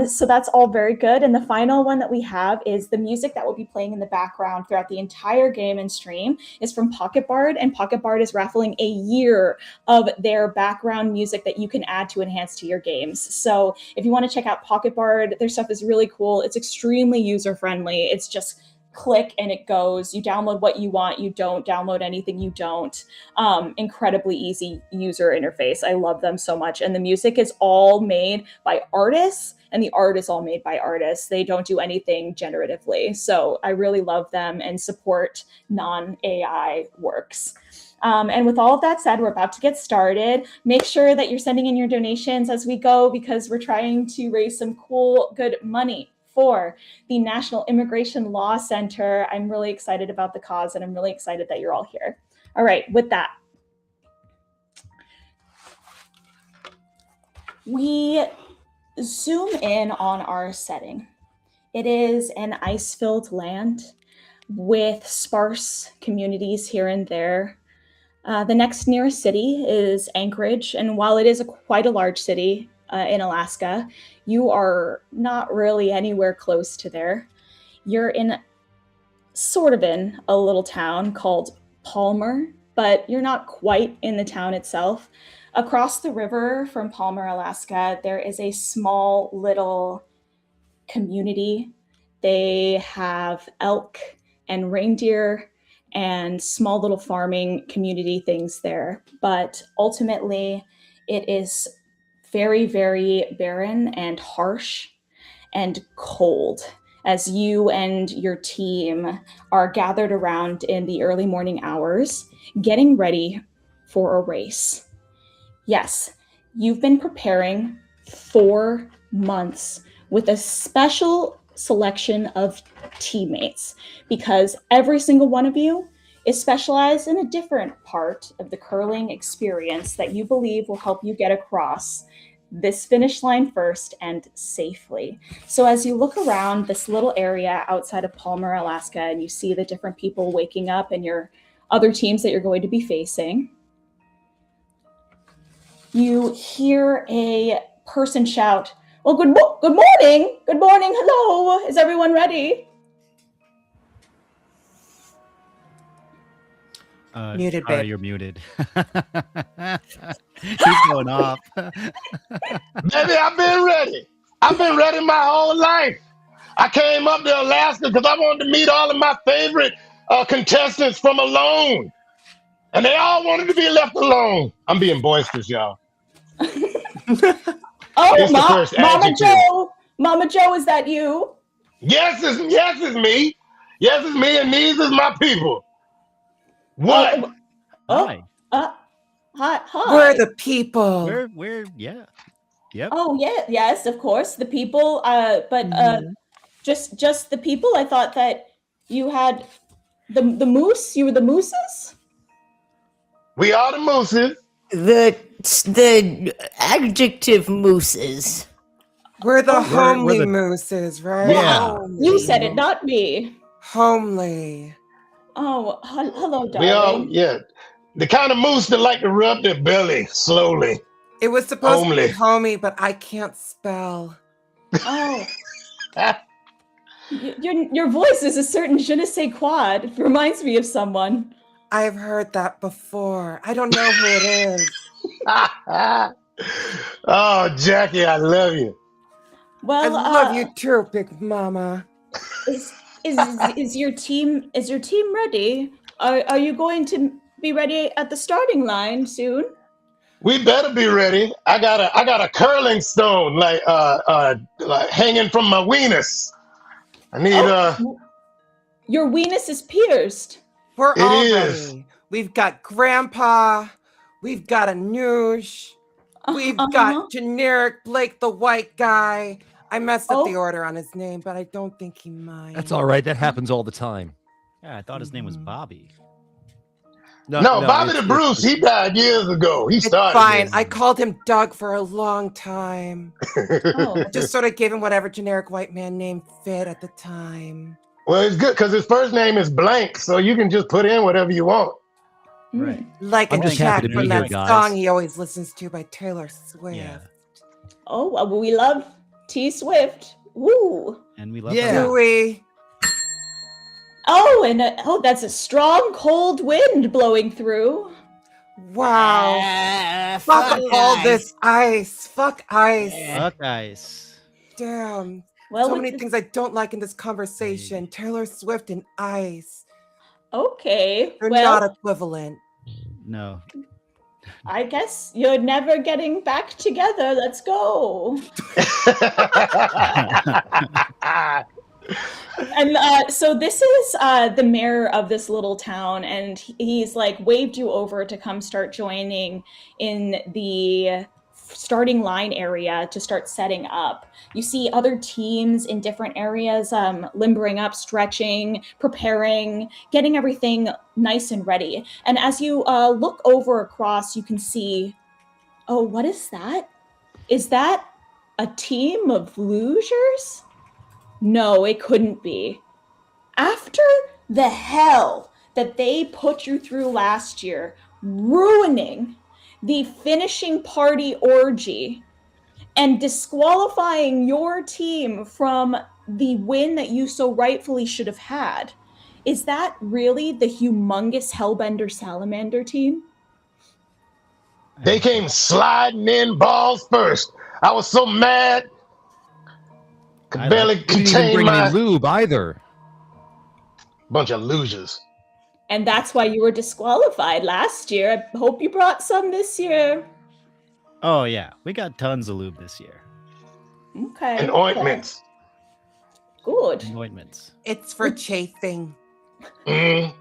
So that's all very good. And the final one that we have is the music that will be playing in the background throughout the entire game and stream is from Pocket Bard, and Pocket Bard is raffling a year of their background music that you can add to enhance to your games. So if you want to check out Pocket Bard, their stuff is really cool. It's extremely user-friendly. It's just click and it goes. You download what you want. You don't download anything you don't. Incredibly easy user interface. I love them so much. And the music is all made by artists, and the art is all made by artists. They don't do anything generatively. So I really love them and support non-AI works. And with all of that said, we're about to get started. Make sure that you're sending in your donations as we go, because we're trying to raise some cool, good money for the National Immigration Law Center. I'm really excited about the cause, and I'm really excited that you're all here. All right, with that, we zoom in on our setting. It is an ice-filled land with sparse communities here and there. The next nearest city is Anchorage, and while it is quite a large city in Alaska, you are not really anywhere close to there. You're in a little town called Palmer, but you're not quite in the town itself. Across the river from Palmer, Alaska, there is a small little community. They have elk and reindeer and small little farming community things there. But ultimately, it is very, very barren and harsh and cold as you and your team are gathered around in the early morning hours, getting ready for a race. Yes, you've been preparing 4 months with a special selection of teammates, because every single one of you is specialized in a different part of the curling experience that you believe will help you get across this finish line first and safely. So as you look around this little area outside of Palmer, Alaska, and you see the different people waking up and your other teams that you're going to be facing, you hear a person shout, "Well, good morning. Good morning. Hello. Is everyone ready?" Muted, Sorry, babe. you're muted. Keep going off. Baby, I've been ready. I've been ready my whole life. I came up to Alaska because I wanted to meet all of my favorite contestants from Alone. And they all wanted to be left alone. I'm being boisterous, y'all. Oh, It's the first Mama adjective. Joe. Mama Joe, is that you? Yes, it's me. Yes, it's me, and these is my people. What? Hi. Hi. We're the people. We're yeah. Yep. Oh, yeah. Yes, of course. The people. But just the people. I thought that you had the moose. You were the mooses? We are the mooses. The adjective mooses. We're the We're homely the- mooses, right? Yeah. Homely. You said it, not me. Homely. Oh, hello, We all, darling. yeah. The kind of moose that like to rub their belly slowly. It was supposed to be Homely. homie, but I can't spell. Oh. Your voice is a certain je ne sais quoi. It reminds me of someone. I've heard that before. I don't know who it is. Oh, Jackie, I love you. Well, I love you too, Big Mama. Is your team ready? Are you going to be ready at the starting line soon? We better be ready. I got a curling stone like hanging from my weenus. I need Your weenus is pierced. We're It all is. ready. We've got Grandpa. We've got Anoush. We've got generic Blake the white guy. I messed up the order on his name, but I don't think he minds. That's all right. That happens all the time. Yeah, I thought his name was Bobby. No, Bobby the Bruce, he died years ago. He started Fine. this. I called him Doug for a long time. I just sort of gave him whatever generic white man name fit at the time. Well, it's good because his first name is Blank, so you can just put in whatever you want. Right. Like I'm a just happy track to from be that here, guys. song he always listens to by Taylor Swift. Yeah. Oh, well, we love T Swift. Woo! And we love Yeah. Do we? Oh, and that's a strong cold wind blowing through. Wow. Fuck all this ice. Fuck ice. Fuck ice. Damn. Well, So many things I don't like in this conversation. Taylor Swift and ice. Okay. They're well, not equivalent. No. I guess you're never getting back together. Let's go. And so this is the mayor of this little town, and he's like waved you over to come start joining in the starting line area to start setting up. You see other teams in different areas limbering up, stretching, preparing, getting everything nice and ready. And as you look over across, you can see, oh, what is that? Is that a team of losers? No, it couldn't be. After the hell that they put you through last year, ruining the finishing party orgy and disqualifying your team from the win that you so rightfully should have had, is that really the humongous Hellbender Salamander team? They came sliding in balls first. I was so mad. Could barely You didn't even contain bring my any lube either. bunch of losers. And that's why you were disqualified last year. I hope you brought some this year. Oh yeah, we got tons of lube this year. Okay. And ointments. Good. And ointments. It's for chafing. Mm.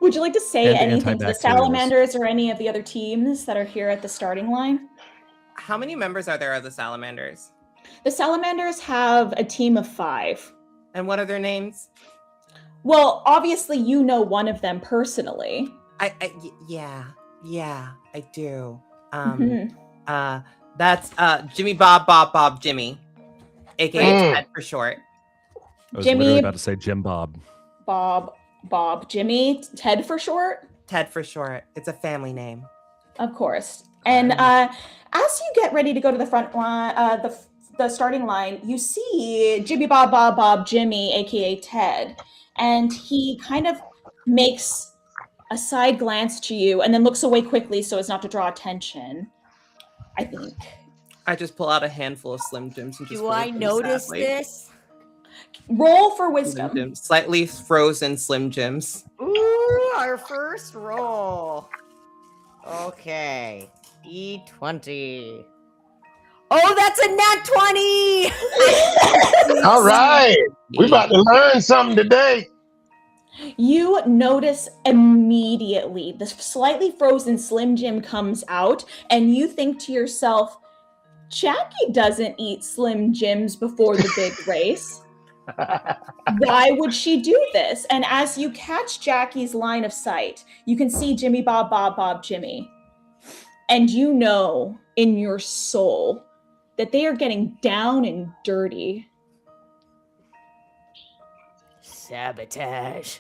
Would you like to say And anything to the antibacterials. Salamanders or any of the other teams that are here at the starting line? How many members are there of the Salamanders? The Salamanders have a team of 5. And what are their names? Well, obviously you know one of them personally. Yeah, I do. Mhm. That's Jimmy Bob Jimmy, aka Ted for short. I was Jimmy- literally about to say Jim Bob. Bob, Jimmy, Ted for short, Ted for short. It's a family name. of course. And as you get ready to go to the front line, the starting line, you see Jimmy Bob Jimmy, aka Ted, and he kind of makes a side glance to you and then looks away quickly so as not to draw attention. I think. I just pull out a handful of Slim Jims and just Do I notice this? Roll for Slim wisdom. Jims. Slightly frozen Slim Jims. Ooh, our first roll. Okay. D20. Oh, that's a nat 20! All right. We're about to learn something today. You notice immediately the slightly frozen Slim Jim comes out, and you think to yourself, Jackie doesn't eat Slim Jims before the big race. Why would she do this? And as you catch Jackie's line of sight, you can see Jimmy Bob Jimmy. And you know in your soul that they are getting down and dirty. Sabotage.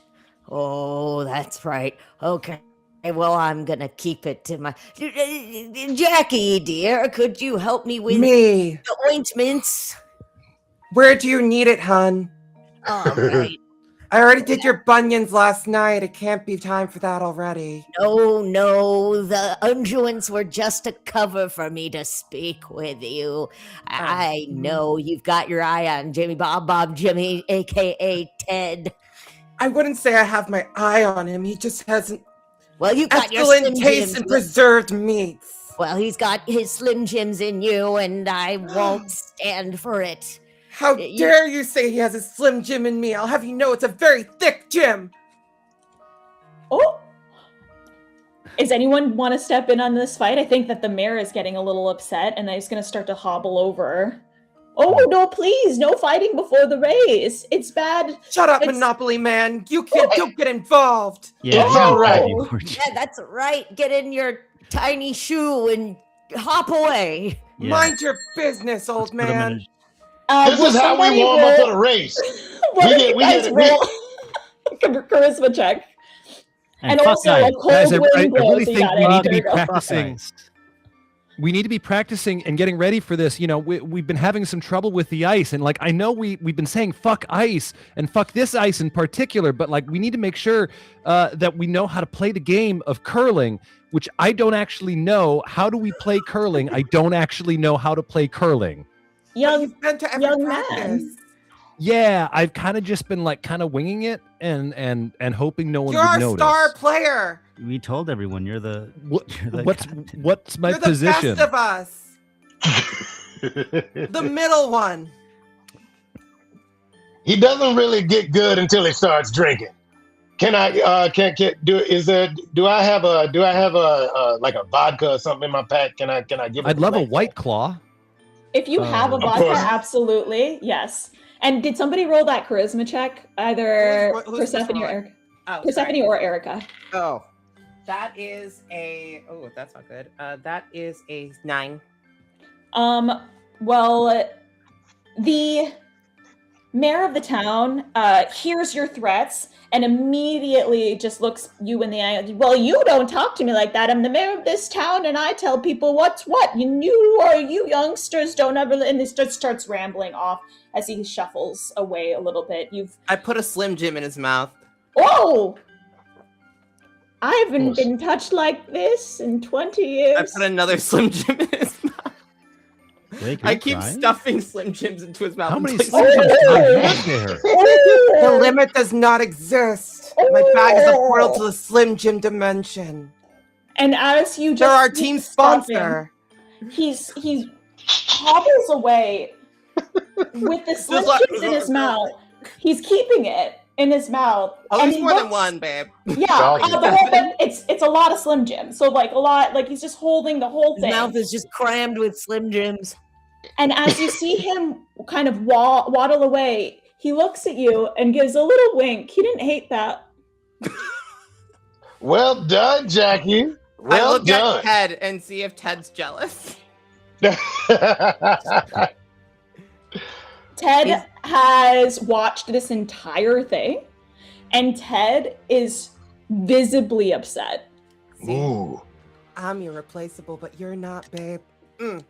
Oh, that's right. Okay. Well, I'm gonna keep it to my Jackie, dear. Could you help me with Me. the ointments? Where do you need it, hun? All right. I already did your bunions last night. It can't be time for that already. No, the unguents were just a cover for me to speak with you. I know you've got your eye on Jimmy Bob Jimmy, aka Ted. I wouldn't say I have my eye on him. He just hasn't Well, you got your Slim excellent taste Jims. in preserved meats. Well, he's got his Slim Jims in you, and I won't stand for it. How dare you say he has a Slim Jim in me? I'll have you know it's a very thick Jim. Oh. Is anyone want to step in on this fight? I think that the mayor is getting a little upset and he's going to start to hobble over. Oh, no, please. No fighting before the race. It's bad. Shut up, Monopoly Man. You can't don't get involved. Yeah, It's all right. Yeah, that's right. Get in your tiny shoe and hop away. Yeah. Mind your business, old Put 'em in man. This is how we warm up for the race. We get charisma check. And fuck also Ice. a cold Guys, I wind blows. really so you think got we it. need to There be you go. practicing. We need to be practicing and getting ready for this. You know, we've been having some trouble with the ice, and like I know we've been saying fuck ice and fuck this ice in particular, but like we need to make sure that we know how to play the game of curling, which I don't actually know. How do we play curling? I don't actually know how to play curling. You've been to every young practice. man. Yeah, I've kind of just been like kind of winging it and hoping no one You're would our notice. star player. We told everyone you're the. You're the captain. What's my You're the position? best of us. The middle one. He doesn't really get good until he starts drinking. Can I do I have a like a vodka or something in my pack? Can I give it? I'd love a like White Claw. If you have a Of vodka, course. absolutely. Yes. And did somebody roll that charisma check? Either Who's Persephone or rolling? Erica? Oh, Persephone or Erica? Oh, that is a. Oh, that's not good. That is a 9. Well, the mayor of the town hears your threats and immediately just looks you in the eye. Well, you don't talk to me like that. I'm the mayor of this town, and I tell people what's what. You youngsters don't ever. And he just starts rambling off as he shuffles away a little bit. I put a Slim Jim in his mouth. Oh, I haven't been touched like this in 20 years. I put another Slim Jim in his mouth. Blake, I you're keep crying? stuffing Slim Jims into his mouth. How many until Slim he- Jims do I have there? The limit does not exist. My bag is a portal to the Slim Jim dimension. And as you just They're our keep team stuffing, sponsor. He hobbles away with the Slim like- Jims in his mouth. He's keeping it in his mouth. Oh, and there's he more than looks- one, babe. Yeah, Shocking. but it's a lot of Slim Jims. So like a lot, like he's just holding the whole His thing. mouth is just crammed with Slim Jims. And as you see him kind of waddle away, he looks at you and gives a little wink. He didn't hate that. Well done, Jackie. I Well look done. at Ted and see if Ted's jealous. Ted has watched this entire thing, and Ted is visibly upset. Ooh. I'm irreplaceable, but you're not, babe.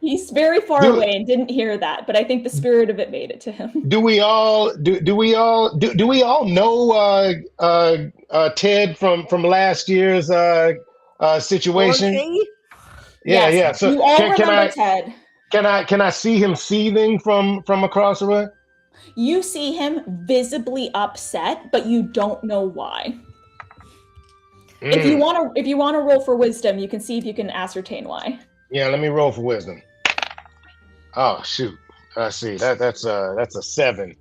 He's very far Dude. away and didn't hear that, but I think the spirit of it made it to him. Do we all know Ted from last year's situation? Okay. Yeah, Yes, yeah. So you all can remember I Ted. can I see him seething from across the way? You see him visibly upset, but you don't know why. If you want to roll for wisdom, you can see if you can ascertain why. Yeah, let me roll for wisdom. Oh shoot. I see. That's a 7.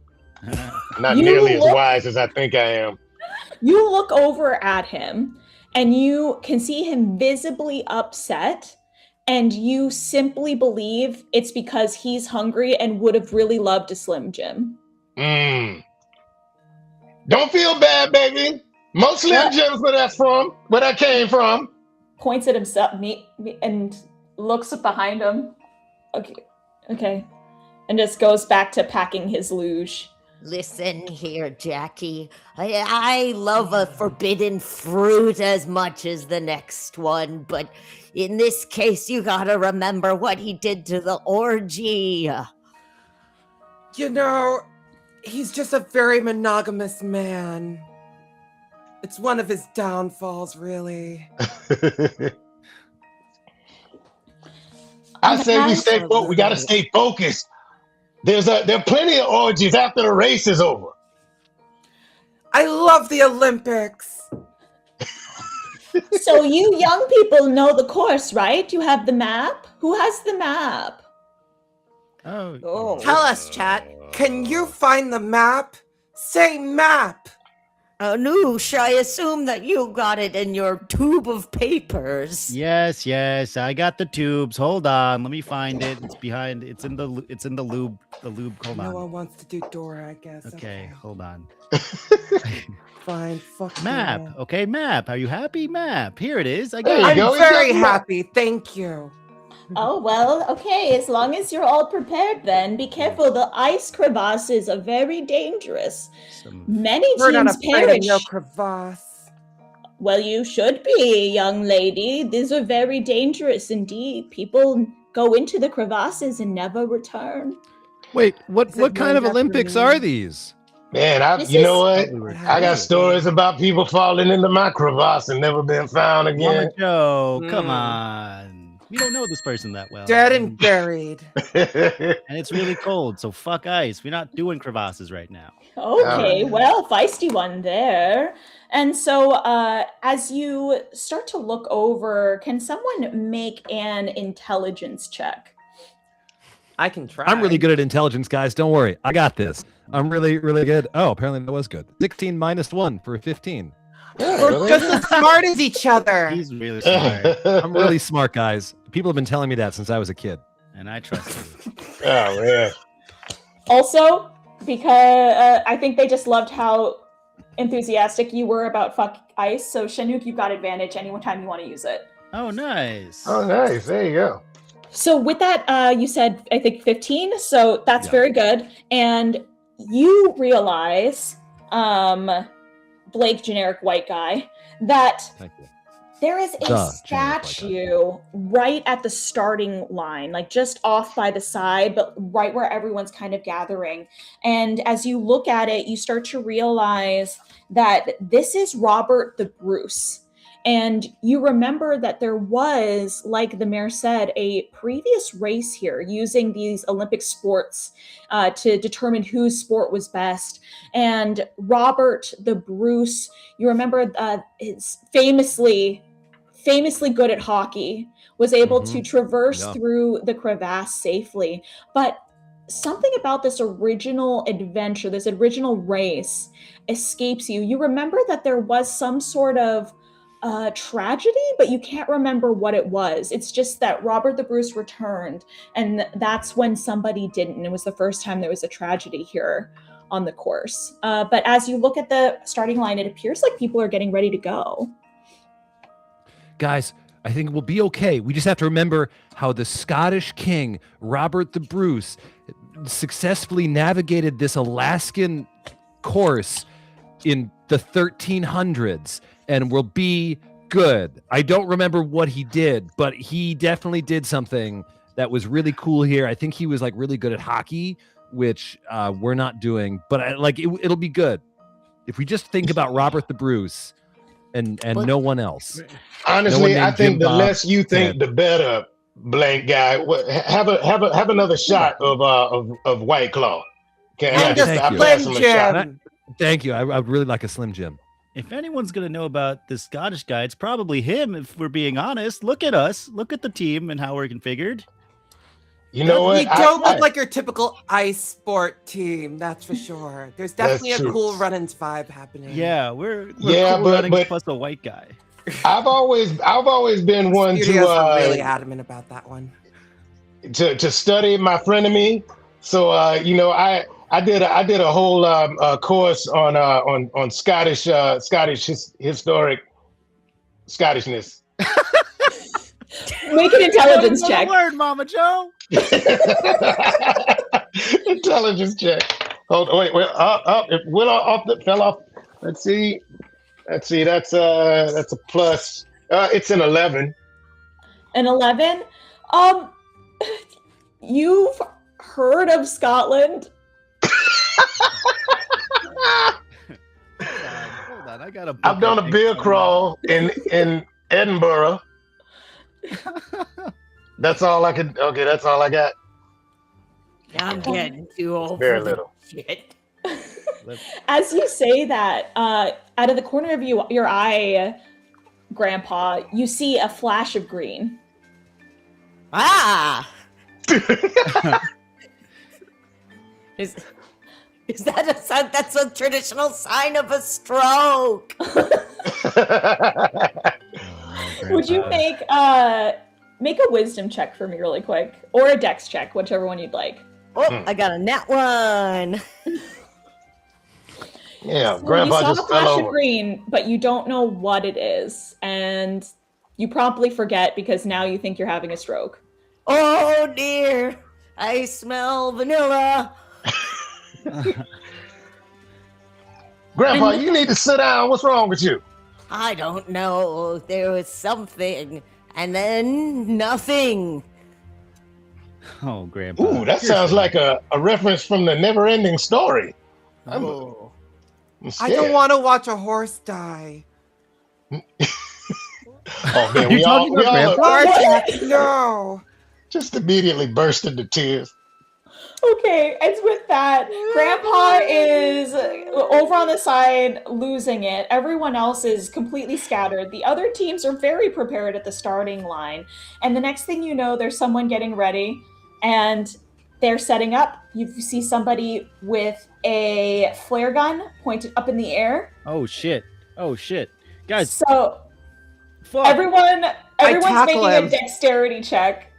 Not You nearly as look- wise as I think I am. You look over at him and you can see him visibly upset, and you simply believe it's because he's hungry and would have really loved a Slim Jim. Don't feel bad, baby. Most Slim Jims where that came from. Points at himself and looks behind him. Okay. And just goes back to packing his luge. Listen here, Jackie. I love a forbidden fruit as much as the next one, but in this case, you gotta remember what he did to the orgy. You know, he's just a very monogamous man. It's one of his downfalls, really. I say we stay focused. We got to stay focused. There are plenty of orgies after the race is over. I love the Olympics. So you young people know the course, right? You have the map. Who has the map? Oh. Tell us, chat. Can you find the map? Say map. Noosh, I assume that you got it in your tube of papers. Yes, I got the tubes. Hold on, let me find it. It's behind. It's in the lube. The lube. Hold No on. one wants to do Dora, I guess. Okay, hold on. Fine. Fuck Map. Dora. Okay, map. Are you happy? Map. Here it is. I got There you it. I'm go. very happy. Thank you. Oh, well, okay, as long as you're all prepared then, be careful. The ice crevasses are very dangerous. Many We're not teams afraid perish. of no crevasse. Well, you should be, young lady. These are very dangerous indeed. People go into the crevasses and never return. Wait, what Is it kind of named after Olympics me? are these? Man, This you know is- what? I got stories about people falling into my crevasse and never been found Mama again. Joe, come Mm. on. We don't know this person that well. Dead and buried. And it's really cold, so fuck ice. We're not doing crevasses right now. Okay, well, feisty one there. And so as you start to look over, can someone make an intelligence check? I can try. I'm really good at intelligence, guys. Don't worry. I got this. I'm really, really good. Oh, apparently that was good. 16 minus 1 for 15. We're just as smart as each other. He's really smart, I'm really smart, guys. People have been telling me that since I was a kid. and I trust you. Oh man. Also, because I think they just loved how enthusiastic you were about fuck ice. So Shenuque, you've got advantage anytime you want to use it. Oh, nice. Oh, nice. There you go. So with that, you said, I think 15. So that's Yeah. very good. And you realize, Blake, generic white guy, that Thank you. there is a Duh, generic white guy. statue right at the starting line, like just off by the side, but right where everyone's kind of gathering. And as you look at it, you start to realize that this is Robert the Bruce. And you remember that there was, like the mayor said, a previous race here using these Olympic sports to determine whose sport was best. And Robert the Bruce, you remember, is famously good at hockey, was able to traverse through the crevasse safely. But something about this original adventure, this original race, escapes you. You remember that there was some sort of tragedy, but you can't remember what it was. It's just that Robert the Bruce returned, and that's when somebody didn't. And it was the first time there was a tragedy here on the course. But as you look at the starting line, it appears like people are getting ready to go. Guys, I think we'll be okay. We just have to remember how the Scottish king, Robert the Bruce, successfully navigated this Alaskan course in the 1300s, and we'll be good. I don't remember what he did, but he definitely did something that was really cool here. I think he was like really good at hockey, which we're not doing, but it'll be good if we just think about Robert the Bruce and no one else. Honestly, I think the Jim less you think, the better. Blank guy. Have another shot of White Claw. Okay, And Yes, a thank you. Slim And Jim. Thank you. I would really like a Slim Jim. If anyone's going to know about this Scottish guy, it's probably him, if we're being honest. Look at us. Look at the team and how we're configured. You know what? We don't look like your typical ice sport team, that's for sure. There's definitely a true. cool run-ins vibe happening. Yeah, we're Yeah, cool but- running but- plus a white guy. I've always been one Studios are really to adamant about that one. to study my frenemy. So I did a whole course on Scottish historic Scottishness. Make an intelligence check. Word, Mama Joe. Intelligence check. wait, up. It went off. Fell off. Let's see. That's a plus. It's an 11. An 11. You've heard of Scotland? Hold on. I got a. I've done a beer crawl in Edinburgh. That's all I could. Okay, that's all I got. I'm getting too old. Very for this little. Shit. As you say that, out of the corner of your eye, Grandpa, you see a flash of green. Ah! is that a sign? That's a traditional sign of a stroke. Would you make a wisdom check for me really quick, or a dex check, whichever one you'd like. Oh, I got a nat one. Yeah, So Grandpa you saw just the flash fell of over. green, but you don't know what it is, and you promptly forget because now you think you're having a stroke. Oh dear, I smell vanilla. Grandpa, you need to sit down. What's wrong with you? I don't know. There was something, and then nothing. Oh, Grandpa. Ooh, that sounds like a reference from the Never-Ending Story. I'm I scared. don't want to watch a horse die. Oh man, You're we all talking about No. just immediately burst into tears. Okay, and with that, Grandpa is over on the side losing it. Everyone else is completely scattered. The other teams are very prepared at the starting line. And the next thing you know, there's someone getting ready and they're setting up. You see somebody with a flare gun pointed up in the air. Oh shit! Guys, So fuck. everyone's tackle making him. a dexterity check.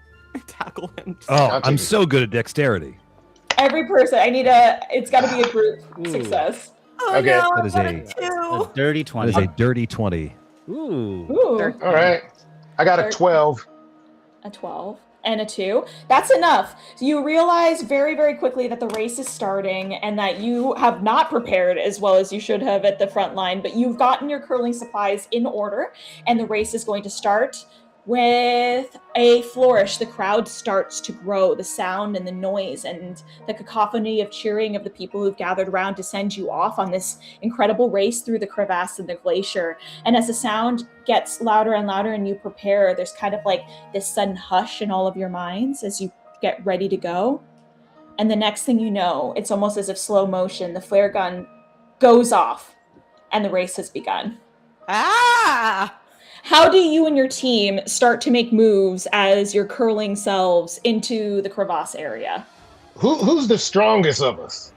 Tackle him. Oh, I'm so good at dexterity. Every person, it's got to be a group success. Oh Okay. no, That is I got a- a 2. a dirty That 20. is a dirty 20. Ooh. Ooh. All right, I got a 12. A 12 and a 2. That's enough. So you realize very, very quickly that the race is starting and that you have not prepared as well as you should have at the front line, but you've gotten your curling supplies in order and the race is going to start with a flourish. The crowd starts to grow, the sound and the noise and the cacophony of cheering of the people who've gathered around to send you off on this incredible race through the crevasse and the glacier. And as the sound gets louder and louder and you prepare, there's kind of like this sudden hush in all of your minds as you get ready to go. And the next thing you know, it's almost as if slow motion, the flare gun goes off and the race has begun. Ah! How do you and your team start to make moves as you're curling selves into the crevasse area? Who's the strongest of us?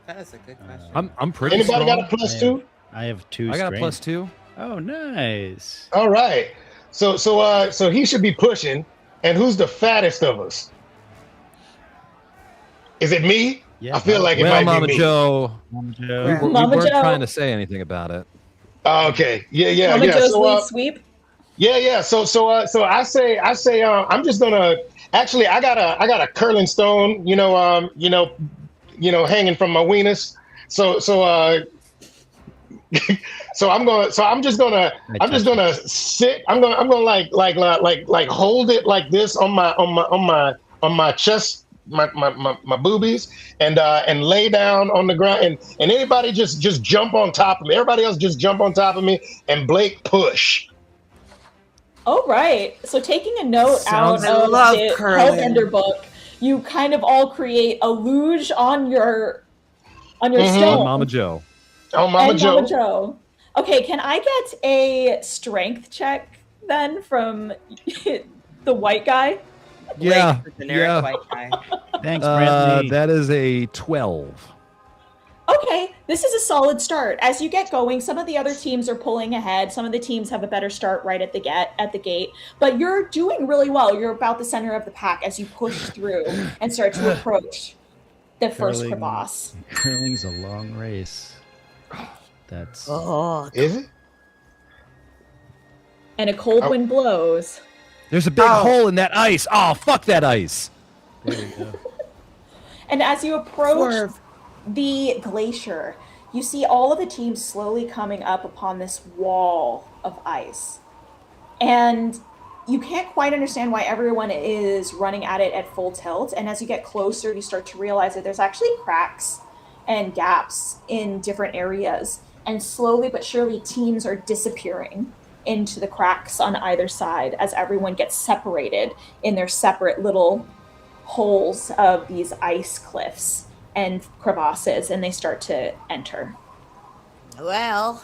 That's a good question. I'm pretty Anybody strong. got a +2? I have 2 I got a strength. +2. Oh, nice. All right. So he should be pushing. And who's the fattest of us? Is it me? Yeah, I feel like it Well, might Mama be me. Joe, Mama we, Joe. we Mama weren't Joe. trying to say anything about it. Oh, okay. Yeah. Mama Joe's So, lead sweep. yeah. So I say I'm just gonna actually I got a curling stone, hanging from my weenus. So I'm just gonna sit. I'm gonna like hold it like this on my chest, my boobies, and lay down on the ground, and anybody just jump on top of me. Everybody else just jump on top of me, and Blake push. All right. So taking a note Sounds- out I of love the curling. Hellbender book, you kind of all create a luge on your stone. On Mama Joe. Oh, Mama and Joe. Mama Joe. Okay, can I get a strength check then from the white guy? Yeah. Like the generic yeah. white guy. Thanks, Brantley. That is a 12. Okay, this is a solid start. As you get going, some of the other teams are pulling ahead. Some of the teams have a better start right at the gate, but you're doing really well. You're about the center of the pack as you push through and start to approach the first Curling. crevasse. Curling's a long race. That's Oh, Is it? And a cold wind blows. There's a big Oh. hole in that ice. Oh, fuck that ice. there you go. And as you approach Swerve. the glacier, you see all of the teams slowly coming up upon this wall of ice. And you can't quite understand why everyone is running at it at full tilt. And as you get closer, you start to realize that there's actually cracks and gaps in different areas. And slowly but surely, teams are disappearing into the cracks on either side as everyone gets separated in their separate little holes of these ice cliffs and crevasses, and they start to enter. Well,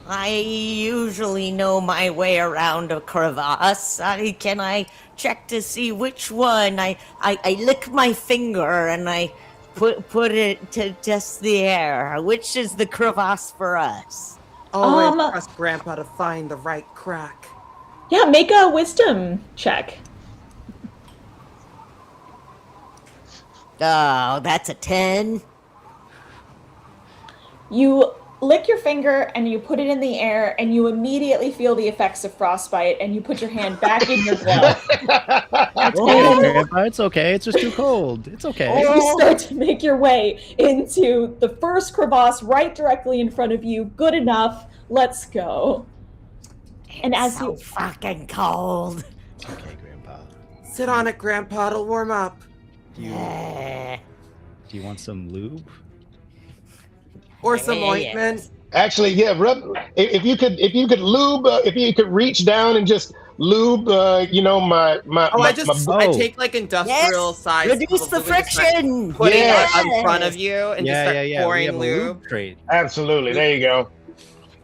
I usually know my way around a crevasse. Can I check to see which one? I lick my finger and I put it to just the air. Which is the crevasse for us? Always trust Grandpa to find the right crack. Yeah, make a wisdom check. Oh, that's a 10. You lick your finger and you put it in the air and you immediately feel the effects of frostbite and you put your hand back in your glove. Grandpa, it's okay. It's just too cold. It's okay. You start to make your way into the first crevasse right directly in front of you. Good enough. Let's go. And as so fucking cold. It's okay, Grandpa. Sit on it, Grandpa. It'll warm up. Do you want some lube? Or some ointment? Actually, yeah. If you could lube, if you could reach down and just lube, I take like industrial size. Reduce the friction. Put it in front of you and just start pouring lube. Absolutely. There you go.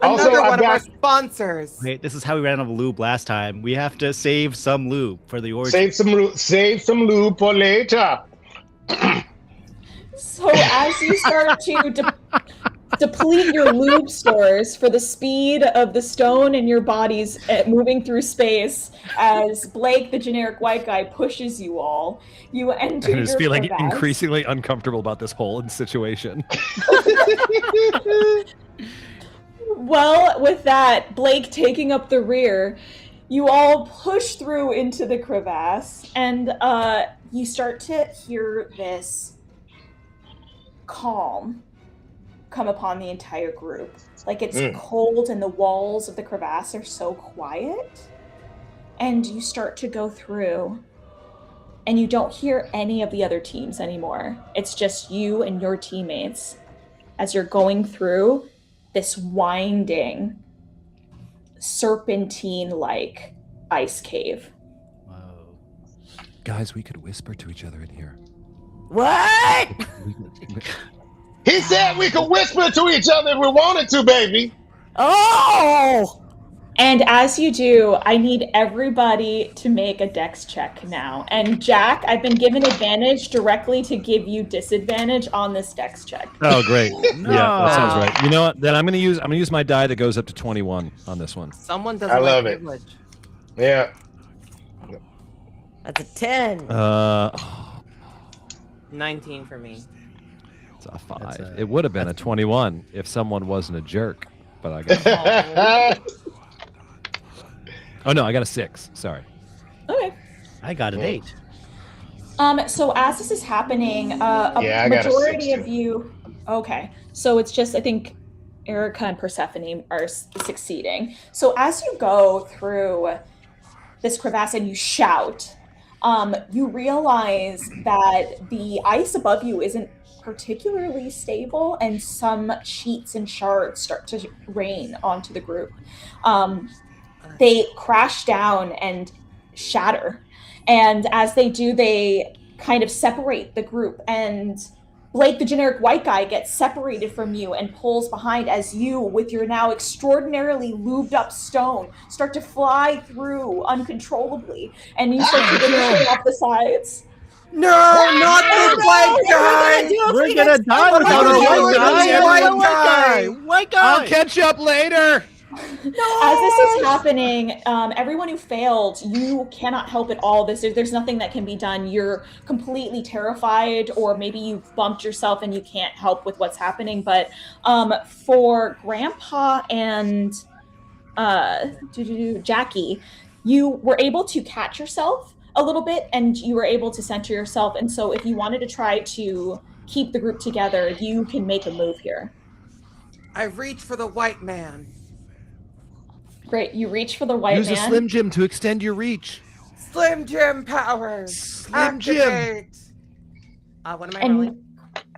Another one of our sponsors. Wait, this is how we ran out of lube last time. We have to save some lube for the origin. Save some lube for later. So as you start to deplete your lube stores for the speed of the stone in your bodies moving through space, as Blake, the generic white guy, pushes you all, you enter your I just feeling crevasse. increasingly uncomfortable about this whole situation. Well, with that, Blake taking up the rear, you all push through into the crevasse, and you start to hear this calm come upon the entire group. Like it's cold and the walls of the crevasse are so quiet. And you start to go through and you don't hear any of the other teams anymore. It's just you and your teammates as you're going through this winding, serpentine-like ice cave. Whoa. Guys, we could whisper to each other in here. What? He said we could whisper to each other if we wanted to, baby. Oh! And as you do, I need everybody to make a dex check now. And Jack, I've been given advantage directly to give you disadvantage on this dex check. Oh, great. No. Yeah, that sounds right. You know what? Then I'm gonna use my die that goes up to 21 on this one. Someone doesn't I love like it. privilege. Yeah. That's a 10. 19 for me. It's a 5. It would have been a 21 if someone wasn't a jerk, but I got. Oh no, I got a 6. Sorry. Okay. I got an 8. So as this is happening, a I got a majority 6 of you. Okay. So it's just, I think, Erika and Persephone are succeeding. So as you go through this crevasse and you shout, you realize that the ice above you isn't particularly stable, and some sheets and shards start to rain onto the group. They crash down and shatter. And as they do, they kind of separate the group. And Blake, the generic white guy, gets separated from you and pulls behind as you, with your now extraordinarily lubed up stone, start to fly through uncontrollably. And you start to go off the sides. No, not the white guy! We're gonna die without a white guy. White guy. I'll catch up later. As this is happening, everyone who failed, you cannot help at all. There's nothing that can be done. You're completely terrified, or maybe you've bumped yourself and you can't help with what's happening. But for Grandpa and Jackie, you were able to catch yourself a little bit, and you were able to center yourself. And so if you wanted to try to keep the group together, you can make a move here. I reach for the white man. Great, you reach for the white Use man. a Slim Jim to extend your reach. Slim Jim powers. Slim Jim. Activate. What am I rolling?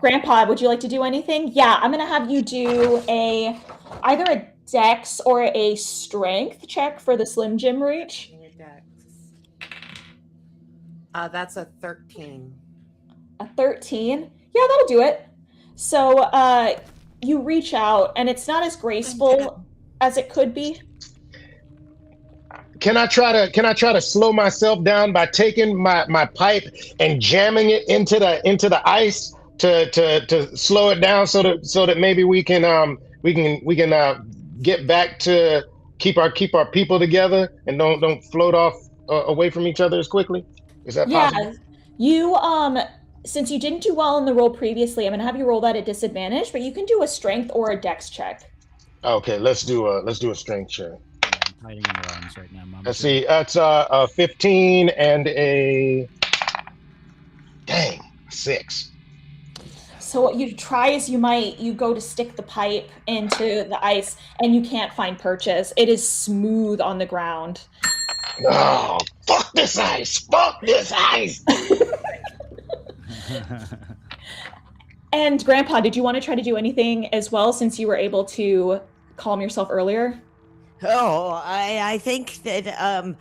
Grandpa, would you like to do anything? Yeah, I'm going to have you do either a dex or a strength check for the Slim Jim reach. That's a 13. A 13? Yeah, that'll do it. So you reach out, and it's not as graceful as it could be. Can I try to slow myself down by taking my pipe and jamming it into the ice to slow it down so that maybe we can get back to keep our people together and don't float off away from each other as quickly? Is that possible? You since you didn't do well in the roll previously, I'm gonna have you roll that at disadvantage, but you can do a strength or a dex check. Okay, let's do a strength check. I'm hiding in your arms right now, Mom. Let's see. That's a 15 and a 6. So what you try is you go to stick the pipe into the ice and you can't find purchase. It is smooth on the ground. Oh, fuck this ice! Fuck this ice! And Grandpa, did you want to try to do anything as well since you were able to calm yourself earlier? Oh, I think that I'm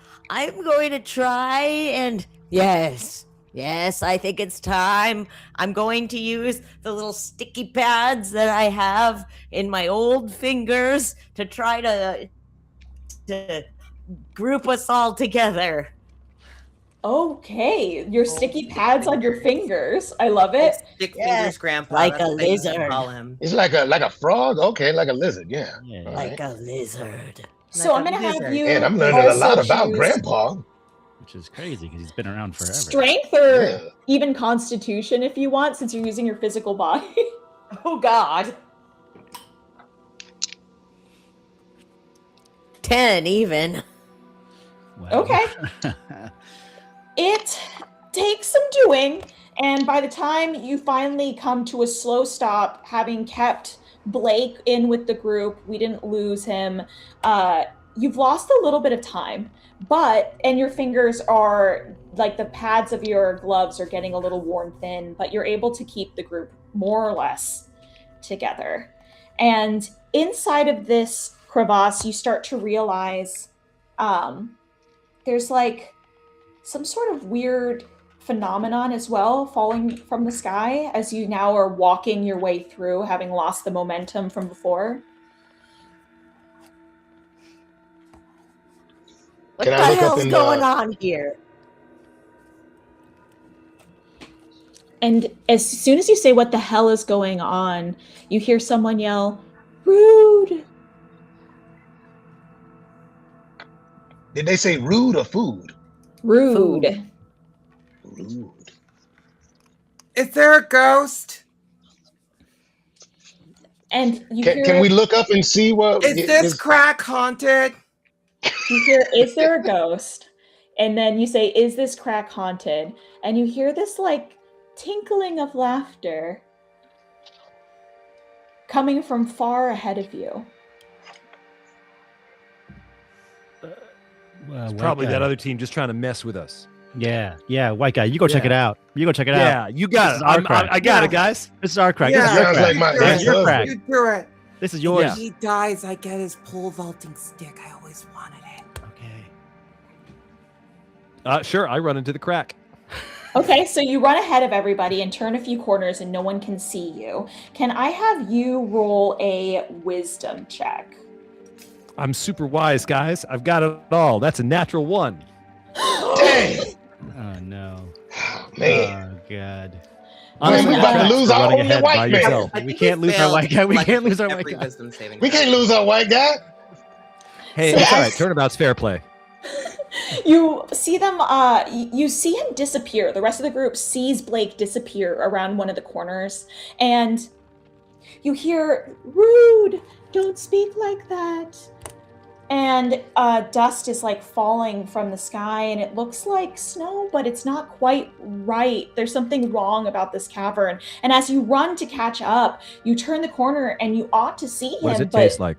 going to try and yes, I think it's time. I'm going to use the little sticky pads that I have in my old fingers to try to group us all together. Okay, your sticky pads on your fingers. I love it. Stick fingers, Grandpa. Like That's a what they lizard. call him. It's like a frog. Okay, like a lizard. Yeah. Like a lizard. So Like I'm a gonna have lizard. you. And I'm learning a also lot about choose Grandpa. Which is crazy because he's been around forever. strength or Yeah. even Constitution if you want, since you're using your physical body. Oh, God. 10 even. Wow. Okay. It takes some doing, and by the time you finally come to a slow stop, having kept Blake in with the group, we didn't lose him. You've lost a little bit of time, and your fingers are, like the pads of your gloves are getting a little worn thin, but you're able to keep the group more or less together. And inside of this crevasse, you start to realize there's like some sort of weird phenomenon as well falling from the sky as you now are walking your way through, having lost the momentum from before. What Can the I look up hell's in going on here? And as soon as you say what the hell is going on, you hear someone yell, "Rude!" Did they say rude or food? Rude. Rude. Is there a ghost? And you Can we look up and see what? Is this crack haunted? You hear, "Is there a ghost?" And then you say, "Is this crack haunted?" And you hear this like tinkling of laughter coming from far ahead of you. It's probably that other team just trying to mess with us. Yeah, white guy. You go check it out. You go check it out. Yeah, you got it. I got it, guys. This is our crack. Yeah. This is your Sounds crack. like This is your crack. You do it. This is yours. Yeah. He dies, I get his pole vaulting stick. I always wanted it. Okay. Sure, I run into the crack. Okay, so you run ahead of everybody and turn a few corners and no one can see you. Can I have you roll a wisdom check? I'm super wise, guys. I've got it all. That's a natural 1. Dang, Oh no. man. Oh god. Man, we about to lose our Running only ahead white by man. yourself. We can't lose our white guy. We can't lose our white Every guy. wisdom saving We throw. can't lose our white guy. Hey, So it's all as- right. Turnabout's fair play. You see them, you see him disappear. The rest of the group sees Blake disappear around one of the corners, and you hear, "Rude, don't speak like that." and dust is like falling from the sky, and it looks like snow, but it's not quite right. There's something wrong about this cavern. And as you run to catch up, you turn the corner and you ought to see him. What does it taste like?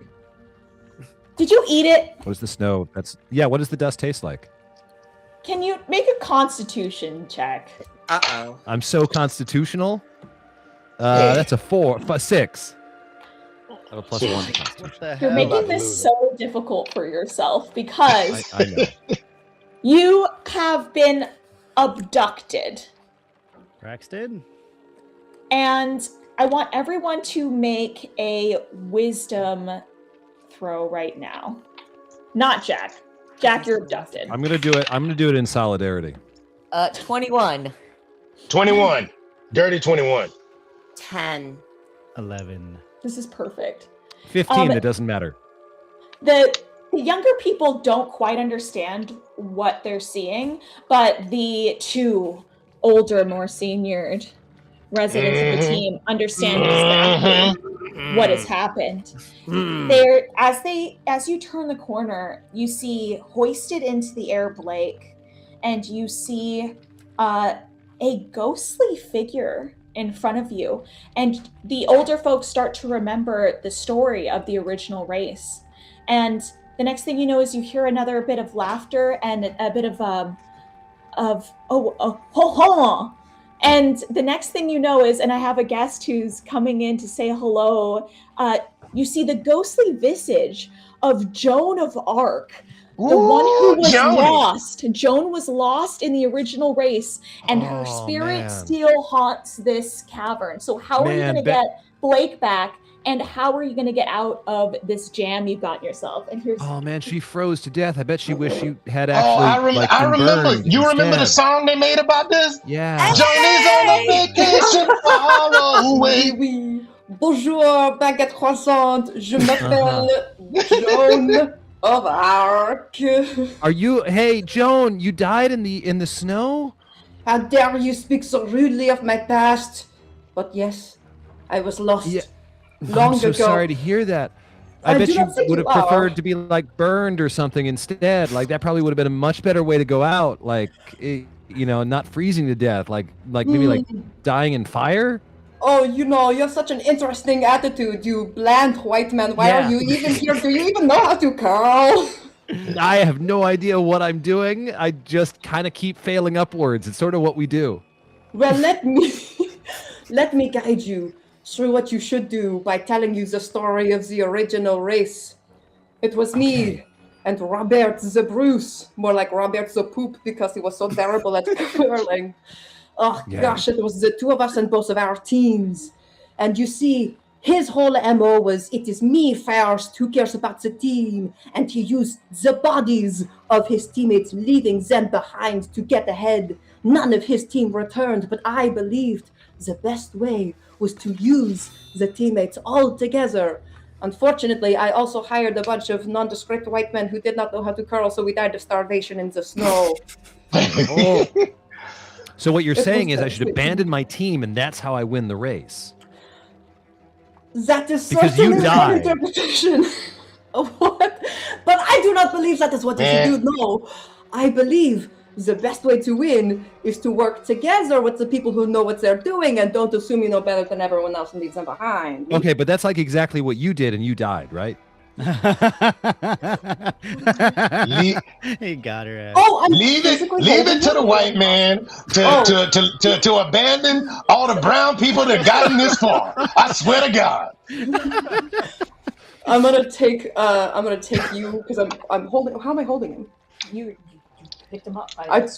Did you eat it? What is the snow? What does the dust taste like? Can you make a constitution check? Uh-oh. I'm so constitutional. That's a 6. I have a plus 1 to constitution. What the You're hell? making this so difficult for yourself because I know. you have been abducted. Braxton? And I want everyone to make a wisdom throw right now. Not Jack. Jack, you're abducted. I'm gonna do it. I'm gonna do it in solidarity. 21. 21. Dirty 21. 10. 11. This is perfect. 15. It doesn't matter. The younger people don't quite understand what they're seeing, but the two older, more seniored residents of the team understand exactly what has happened. There, as you turn the corner, you see hoisted into the air Blake, and you see a ghostly figure in front of you. And the older folks start to remember the story of the original race. And the next thing you know is you hear another bit of laughter and a bit of ho. And the next thing you know is, and I have a guest who's coming in to say hello, you see the ghostly visage of Joan of Arc, the one who was lost. Joan was lost in the original race, and her spirit still haunts this cavern. So how are you going to get Blake back, and how are you going to get out of this jam you've got yourself? And here's She froze to death. I bet she wished she had Oh, actually. I remember. You remember the song they made about this? Yeah. Johnny's on a vacation far away. Oui. Bonjour, baguette croissante. Je m'appelle Joan of Arc. Are you? Hey, Joan, you died in the snow? How dare you speak so rudely of my past? But yes, I was lost long I'm so ago. sorry to hear that. I bet do you not think would have you are. preferred to be like burned or something instead. Like that probably would have been a much better way to go out. Like, not freezing to death. Like maybe like dying in fire. Oh, you have such an interesting attitude, you bland white man. Why are you even here? Do you even know how to curl? I have no idea what I'm doing. I just kind of keep failing upwards. It's sort of what we do. Well, let me guide you through what you should do by telling you the story of the original race. It was me and Robert the Bruce, more like Robert the Poop because he was so terrible at curling. Oh gosh, it was the two of us and both of our teams. And you see, his whole MO was, it is me first who cares about the team. And he used the bodies of his teammates, leaving them behind to get ahead. None of his team returned, but I believed the best way was to use the teammates all together. Unfortunately, I also hired a bunch of nondescript white men who did not know how to curl, so we died of starvation in the snow. So what you're saying is I should abandon my team, and that's how I win the race. That is because you certainly died. an interpretation of what? But I do not believe that is what you should do. No, I believe the best way to win is to work together with the people who know what they're doing and don't assume you know better than everyone else and leave them behind. Okay, but that's like exactly what you did, and you died, right? He got her ass. Oh, I'm leave it to the white man to abandon all the brown people that got him this far. I swear to God. I'm gonna take you because I'm holding. How am I holding him? you picked him up by the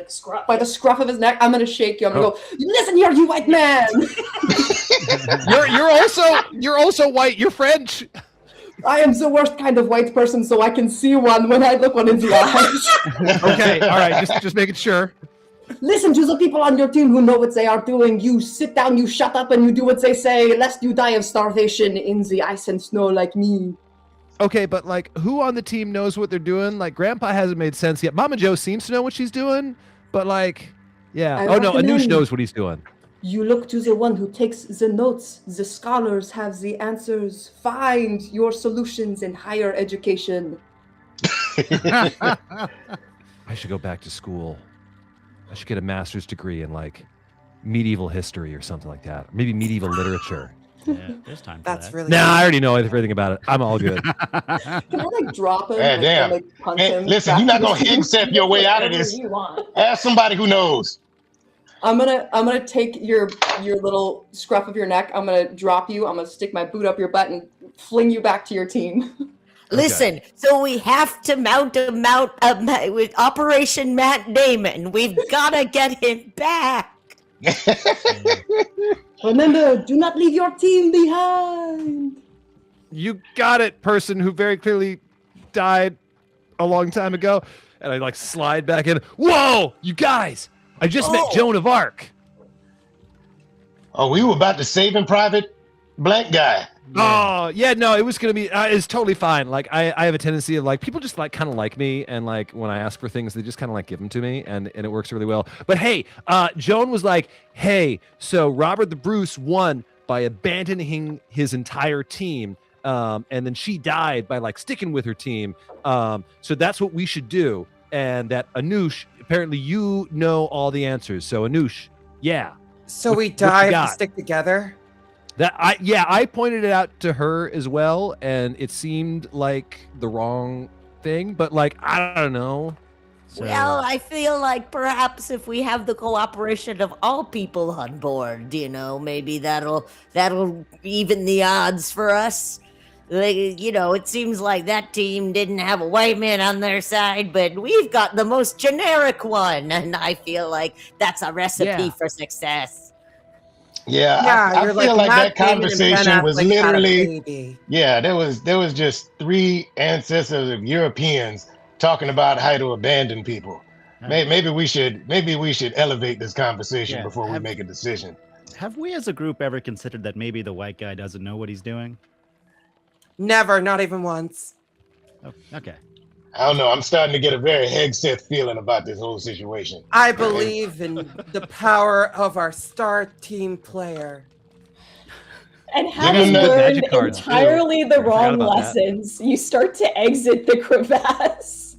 scruff. By the scruff of his neck. I'm gonna shake you. I'm gonna go. Listen here, you white man. You're also white. You're French. I am the worst kind of white person, so I can see one when I look one in the eyes. Okay, all right, just making sure. Listen to the people on your team who know what they are doing. You sit down, you shut up, and you do what they say, lest you die of starvation in the ice and snow like me. Okay, but like, who on the team knows what they're doing? Like, Grandpa hasn't made sense yet. Mama Joe seems to know what she's doing, but like, yeah. Anoush knows what he's doing. You look to the one who takes the notes. The scholars have the answers. Find your solutions in higher education. I should go back to school. I should get a master's degree in like medieval history or something like that. Maybe medieval literature. Yeah, there's time for That's that. really Nah, I already know everything about it. I'm all good. Can I like drop him? Hey, and damn. then, like, punch Man, him listen, back you're not to the gonna screen? accept your way out of Whatever this. you want. Ask somebody who knows. I'm gonna take your little scruff of your neck. I'm gonna drop you. I'm gonna stick my boot up your butt and fling you back to your team. Listen, so we have to mount with Operation Matt Damon. We've got to get him back. Remember, do not leave your team behind. You got it, person who very clearly died a long time ago. And I like slide back in. Whoa, you guys! I just met Joan of Arc. Oh, we were about to save him, Private Blank Guy. Oh yeah, no, it was gonna be. It's totally fine. Like I have a tendency of like people just like kind of like me, and like when I ask for things, they just kind of like give them to me, and it works really well. But hey, Joan was like, hey, so Robert the Bruce won by abandoning his entire team, and then she died by like sticking with her team. So that's what we should do. And that Anoush, apparently you know all the answers. So Anoush, yeah. So we die if we stick together? I pointed it out to her as well, and it seemed like the wrong thing, but like I don't know. So, Well, I feel like perhaps if we have the cooperation of all people on board, maybe that'll even the odds for us. Like, it seems like that team didn't have a white man on their side, but we've got the most generic one, and I feel like that's a recipe for success. Yeah, I feel like that conversation was literally, there was just three ancestors of Europeans talking about how to abandon people. Maybe we should elevate this conversation before we make a decision. Have we as a group ever considered that maybe the white guy doesn't know what he's doing? Never, not even once. Oh, okay. I don't know. I'm starting to get a very Hegseth feeling about this whole situation. I believe in the power of our star team player. And having learned entirely the wrong lessons, you start to exit the crevasse.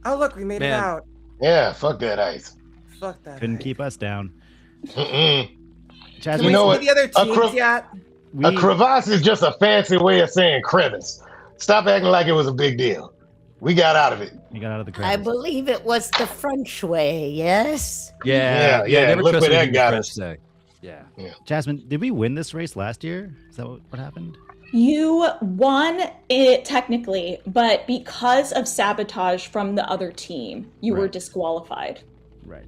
Oh, look, we made it out. Yeah, fuck that ice. Fuck that. Couldn't keep us down. Jasmin, can we see the other teams yet? A crevasse is just a fancy way of saying crevice. Stop acting like it was a big deal. We got out of it. You got out of the crevice. I believe it was the French way, yes? Yeah. Look where that got us. Yeah. Jasmin, did we win this race last year? Is that what happened? You won it technically, but because of sabotage from the other team, you were disqualified. Right.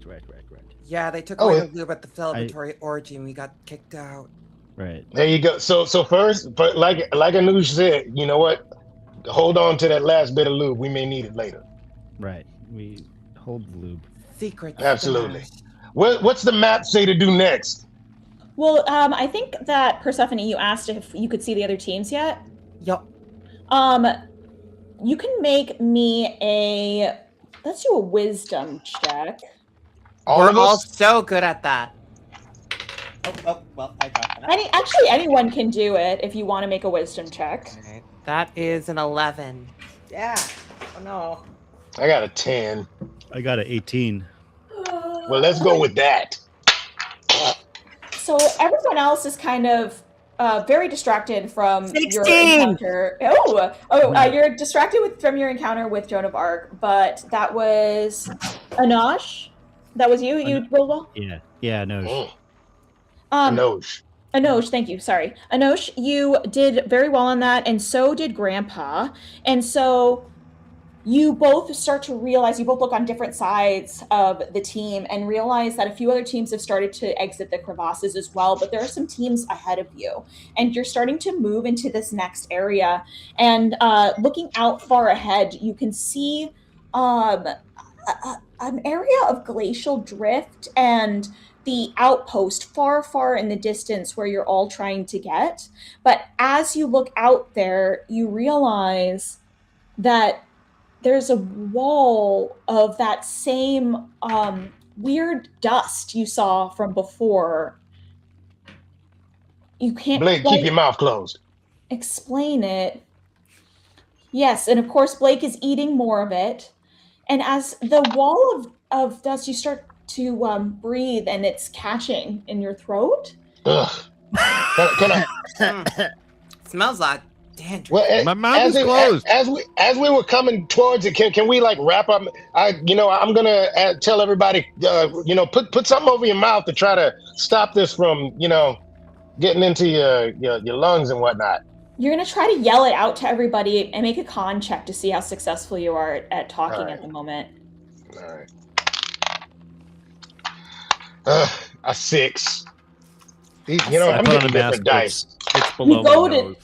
Yeah, they took away the lube at the celebratory orgy and we got kicked out. Right. There you go. So first, but like Anoush said, you know what? Hold on to that last bit of lube. We may need it later. Right. We hold the lube. Secret. Absolutely. What's the map say to do next? Well, I think that Persephone, you asked if you could see the other teams yet. Yep. You can make me let's do a wisdom check. We're all so good at that. Well, I got that. Actually, anyone can do it if you want to make a wisdom check. Right. That is an 11. Yeah. Oh no. I got a 10. I got an 18. Well, let's go with that. So everyone else is kind of very distracted from 16. your encounter. You're distracted from your encounter with Joan of Arc, but that was Anosh. That was you. You rolled well. Yeah. No. Anosh, thank you. Sorry. Anosh, you did very well on that, and so did Grandpa. And so you both start to realize, you both look on different sides of the team and realize that a few other teams have started to exit the crevasses as well, but there are some teams ahead of you. And you're starting to move into this next area. And looking out far ahead, you can see an area of glacial drift and the outpost far, far in the distance where you're all trying to get. But as you look out there, you realize that there's a wall of that same weird dust you saw from before. You can't Blake, keep your mouth closed. Explain it. Yes, and of course Blake is eating more of it. And as the wall of dust, you start to breathe, and it's catching in your throat. Ugh. Can I? Smells like dandruff. Well, My mouth is closed. As we were coming towards it, can we like wrap up? I'm gonna tell everybody, put something over your mouth to try to stop this from, getting into your lungs and whatnot. You're going to try to yell it out to everybody and make a con check to see how successful you are at talking at the moment. All right. A 6. I'm getting different dice. It's below my nose.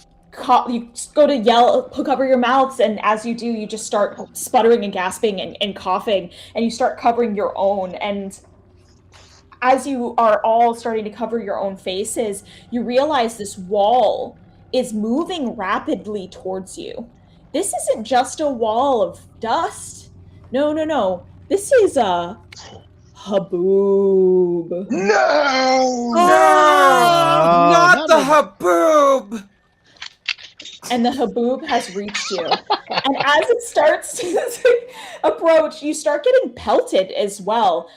You go to yell, cover your mouths, and as you do, you just start sputtering and gasping and coughing, and you start covering your own. And as you are all starting to cover your own faces, you realize this wall is moving rapidly towards you. This isn't just a wall of dust. No. This is a haboob. No! Not the haboob! And the haboob has reached you. And as it starts to approach, you start getting pelted as well.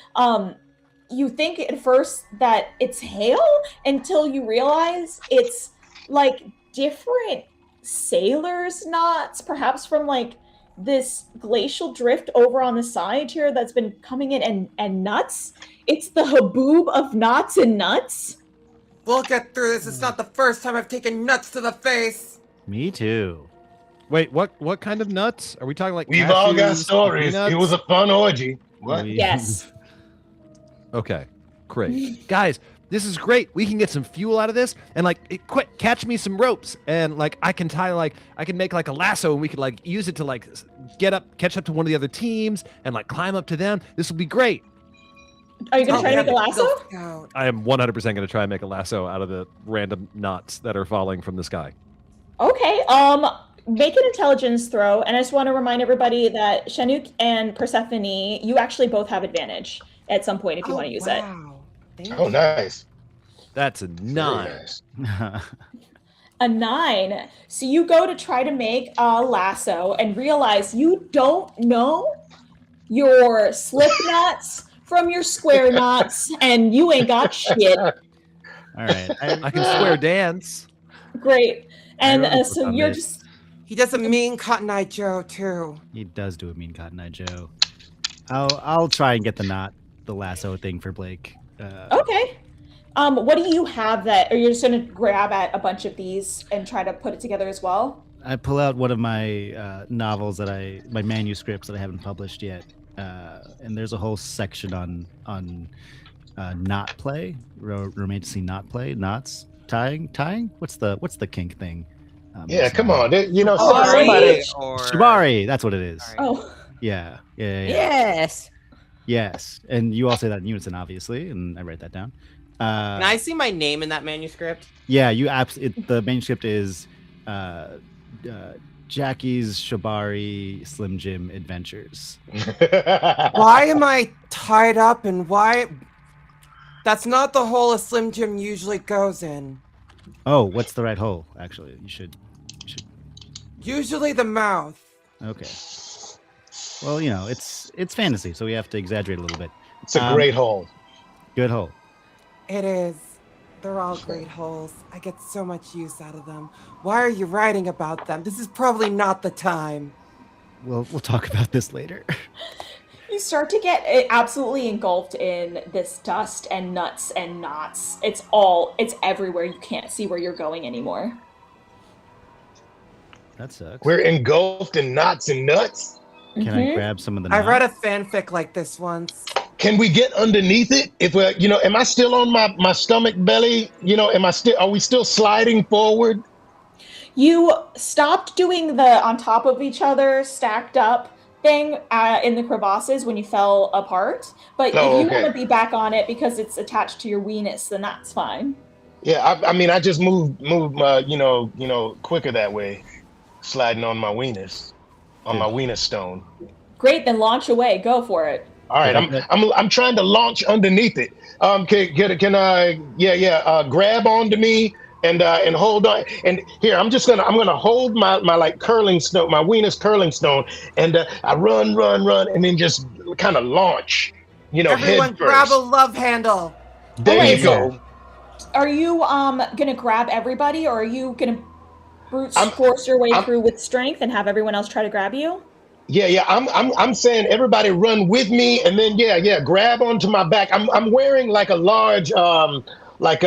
You think at first that it's hail until you realize it's like different sailors' knots, perhaps from like this glacial drift over on the side here that's been coming in, and nuts. It's the haboob of knots and nuts. We'll get through this. It's not the first time I've taken nuts to the face. Me too. Wait, what kind of nuts? Are we talking like We've all got cashews, stories. peanuts? It was a fun orgy. What? Yes. Okay, great. Guys, this is great. We can get some fuel out of this, and quick, catch me some ropes, and I can make like a lasso, and we could like use it to catch up to one of the other teams, and climb up to them. This will be great. Are you gonna try to make a lasso? I am 100% gonna try and make a lasso out of the random knots that are falling from the sky. Okay. Make an intelligence throw, and I just want to remind everybody that Shenuque and Persephone, you actually both have advantage at some point if you want to use it. Oh, nice. That's a 9. Nice. A 9. So you go to try to make a lasso and realize you don't know your slip knots from your square knots, and you ain't got shit. All right. I can square dance. Great. And so you're just... He does a mean Cotton Eye Joe, too. He does do a mean Cotton Eye Joe. I'll try and get the lasso thing for Blake. Okay. What do you have that, or you're just going to grab at a bunch of these and try to put it together as well? I pull out one of my novels my manuscripts that I haven't published yet, and there's a whole section on knot play, romantically knot play, knots, tying. What's the kink thing? Yeah, come on. Shibari? Shibari, that's what it is. Oh. Yeah. Yes, and you all say that in unison, obviously, and I write that down. Can I see my name in that manuscript? Yeah, the manuscript is Jackie's Shibari Slim Jim Adventures. Why am I tied up, and why? That's not the hole a Slim Jim usually goes in. Oh, what's the right hole? Actually, you should. Usually the mouth. Okay. Well, it's fantasy, so we have to exaggerate a little bit. It's a great hole. Good hole. It is. They're all great holes. I get so much use out of them. Why are you writing about them? This is probably not the time. We'll talk about this later. You start to get absolutely engulfed in this dust and nuts and knots. It's everywhere. You can't see where you're going anymore. That sucks. We're engulfed in knots and nuts. Can I grab some of the I knots? read a fanfic like this once. Can we get underneath it? If we're, am I still on my stomach belly? Are we still sliding forward? You stopped doing the on top of each other stacked up thing in the crevasses when you fell apart. But if you want to be back on it because it's attached to your weenus, then that's fine. Yeah, I just moved quicker that way, sliding on my weenus, on my weenus stone. Great, then launch away. Go for it. All right, I'm trying to launch underneath it. Can I grab onto me and hold on. And here I'm gonna hold my like curling stone, my weenus curling stone, and I run, and then just kind of launch. Everyone head grab first. a love handle. There Alright, you go. Are you gonna grab everybody, or are you gonna brute I'm- force your way through with strength and have everyone else try to grab you? Yeah. I'm saying everybody run with me, and then grab onto my back. I'm wearing like a large like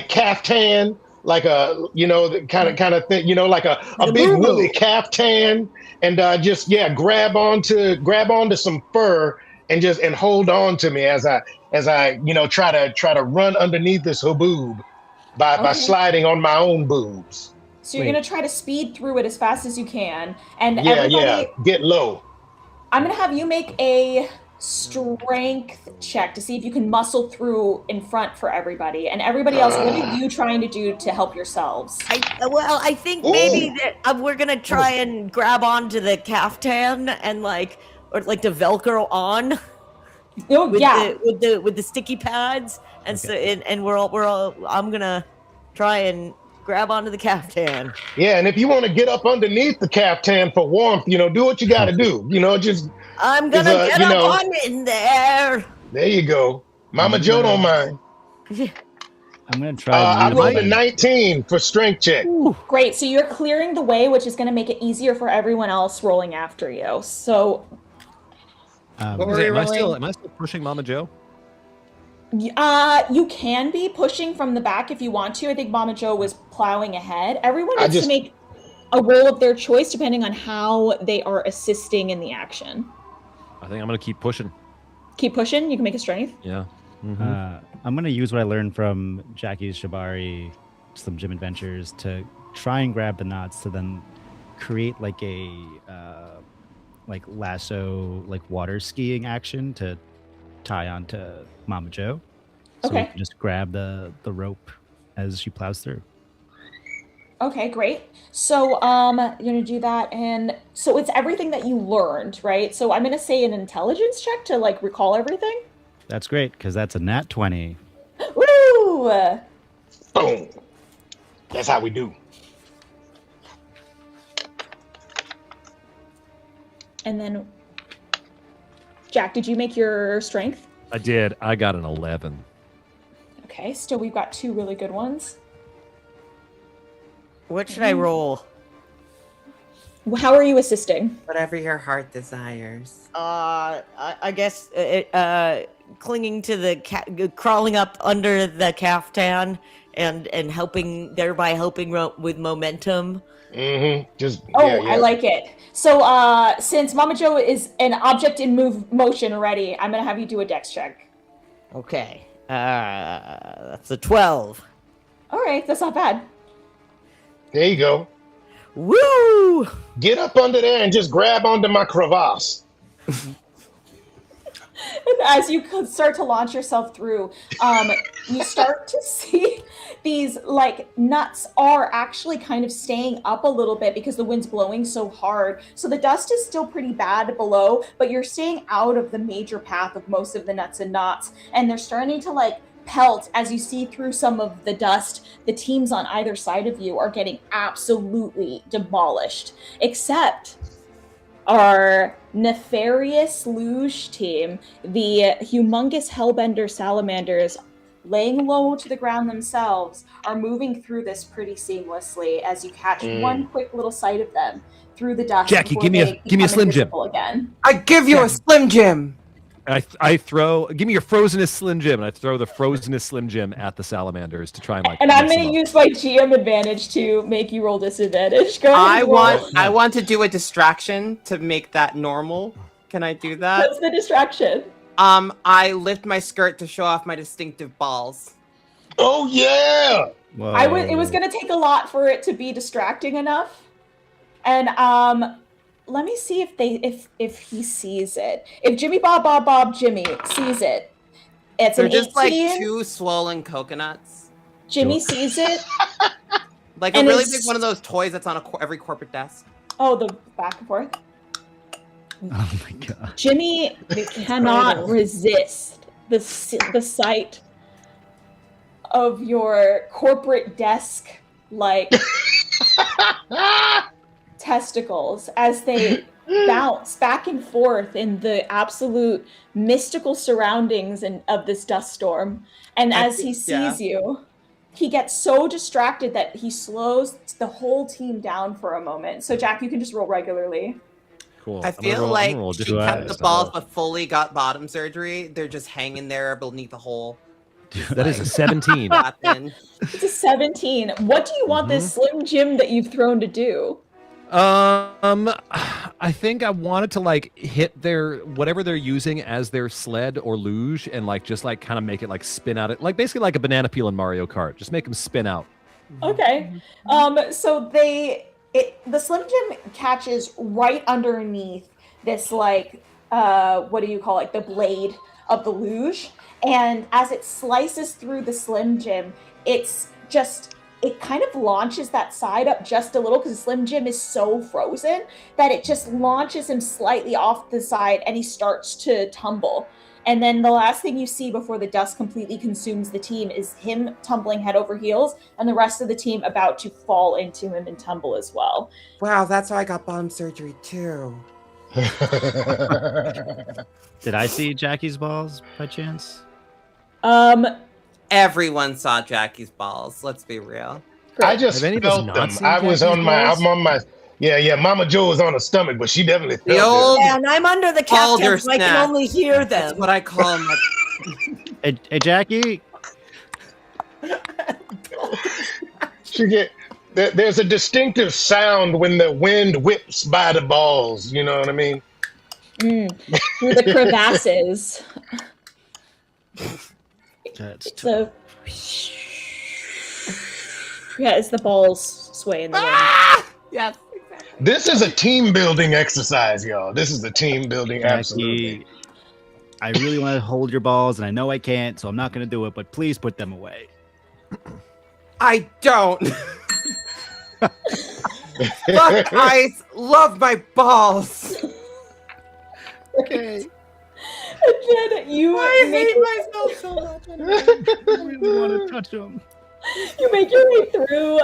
caftan, like a the kind of thing, like a big woolly caftan, and just grab onto some fur and hold on to me as I try to run underneath this haboob by sliding on my own boobs. So you're gonna try to speed through it as fast as you can, and get low. I'm gonna have you make a strength check to see if you can muscle through in front for everybody, and everybody else. What are you trying to do to help yourselves? I think maybe that we're gonna try and grab onto the caftan and or to Velcro on. Oh, with the sticky pads, and so we're all. I'm gonna try and grab onto the caftan. Yeah, and if you want to get up underneath the caftan for warmth, do what you got to do. Just I'm gonna get up on in there. There you go, Mama Joe don't mind. I'm gonna try. I rolled a 19 for strength check. Ooh. Great. So you're clearing the way, which is going to make it easier for everyone else rolling after you. So, am I still pushing Mama Joe? You can be pushing from the back if you want to. I think Mama Joe was plowing ahead. Everyone needs to make a roll of their choice depending on how they are assisting in the action. I think I'm gonna keep pushing. Keep pushing. You can make a strength. Yeah. I'm gonna use what I learned from Jackie's Shibari, some gym adventures, to try and grab the knots to then create like a lasso, like water skiing action to tie onto Mama Joe. So we can just grab the rope as she plows through. Okay, great. So you're gonna do that, and so it's everything that you learned, right? So I'm gonna say an intelligence check to recall everything. That's great, because that's a nat 20. Woo! Boom. That's how we do. And then, Jack, did you make your strength? I did. I got an 11. Okay, still we've got two really good ones. What should I roll? How are you assisting? Whatever your heart desires. I guess clinging to the crawling up under the caftan and thereby helping with momentum. I like it. So since Mama Joe is an object in motion already, I'm gonna have you do a dex check. Okay. That's a 12. All right, that's not bad. There you go. Woo! Get up under there and just grab onto my crevasse. And as you start to launch yourself through, you start to see these nuts are actually kind of staying up a little bit because the wind's blowing so hard. So the dust is still pretty bad below, but you're staying out of the major path of most of the nuts and knots, and they're starting to pelt as you see through some of the dust. The teams on either side of you are getting absolutely demolished, except our nefarious luge team, the humongous hellbender salamanders, laying low to the ground themselves, are moving through this pretty seamlessly as you catch one quick little sight of them through the dust. Jackie, give me a Slim Jim. Again. I give you a Slim Jim. Give me your frozenest Slim Jim, and I throw the frozenest Slim Jim at the salamanders to try and And I'm going to use my GM advantage to make you roll disadvantage. Go ahead. I want to do a distraction to make that normal. Can I do that? What's the distraction? I lift my skirt to show off my distinctive balls. Oh yeah! Whoa. It was going to take a lot for it to be distracting enough, and let me see if he sees it. If Jimmy Bob Jimmy sees it, it's They're an just 18. like two swollen coconuts. Jimmy sees it. Like a really big one of those toys that's on every corporate desk. Oh, the back and forth. Oh my god. Jimmy cannot resist the sight of your corporate desk like testicles as they bounce back and forth in the absolute mystical surroundings of this dust storm. And as he sees you, he gets so distracted that he slows the whole team down for a moment. So Jack, you can just roll regularly. Cool. I feel like she kept the balls but fully got bottom surgery. They're just hanging there beneath the hole. That is a 17. It's a 17. What do you want this Slim Jim that you've thrown to do? I think I wanted to like hit their whatever they're using as their sled or luge and like just like kind of make it like spin out, like basically like a banana peel in Mario Kart. Just make them spin out. Okay. So the Slim Jim catches right underneath this like what do you call it? The blade of the luge, and as it slices through the Slim Jim, it kind of launches that side up just a little because the Slim Jim is so frozen that it just launches him slightly off the side and he starts to tumble. And then the last thing you see before the dust completely consumes the team is him tumbling head over heels and the rest of the team about to fall into him and tumble as well. Wow, that's why I got bottom surgery too. Did I see Jackie's balls by chance? Everyone saw Jackie's balls. Let's be real. I just felt them. I'm on my. Yeah. Mama Jo was on her stomach, but she definitely felt it. And I'm under the captain, so I can only hear them. That's what I call them. Hey, Jackie. There's a distinctive sound when the wind whips by the balls. You know what I mean? Through the crevasses. That's as the balls sway in the wind. Yes. This is a team building exercise, y'all. This is a team building, absolutely. I really want to hold your balls, and I know I can't, so I'm not going to do it, but please put them away. I don't. Fuck ice, love my balls. Okay. And then I hate myself so much. I really want to touch them. You make your way through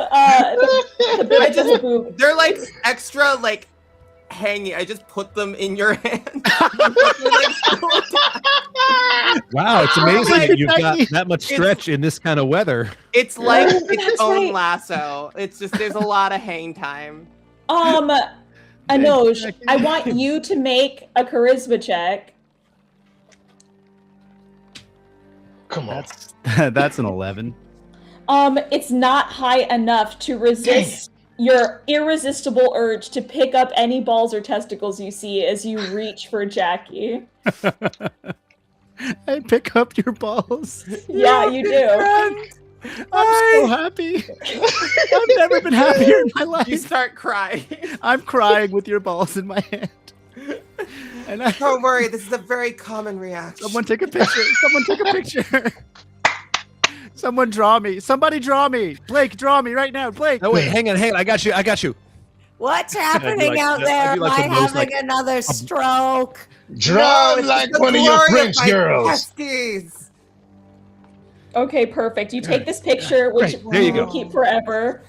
the boob. They're like extra like hanging. I just put them in your hand. Wow, it's amazing that you've got that much stretch in this kind of weather. It's like its own lasso. It's just there's a lot of hang time. Anoj, I want you to make a charisma check. Come on. That's an 11. It's not high enough to resist your irresistible urge to pick up any balls or testicles you see as you reach for Jackie. I pick up your balls. Yeah, you do. I'm so happy. I've never been happier in my life. You start crying. I'm crying with your balls in my hand. And Don't worry, this is a very common reaction. Someone take a picture. Someone take a picture. Someone draw me. Somebody draw me. Blake, draw me right now. Blake. Oh wait, hang on. I got you. What's happening out there? Am I having another stroke? Draw like one of your French girls. Testes. Okay, perfect. You take this picture, which you will keep forever.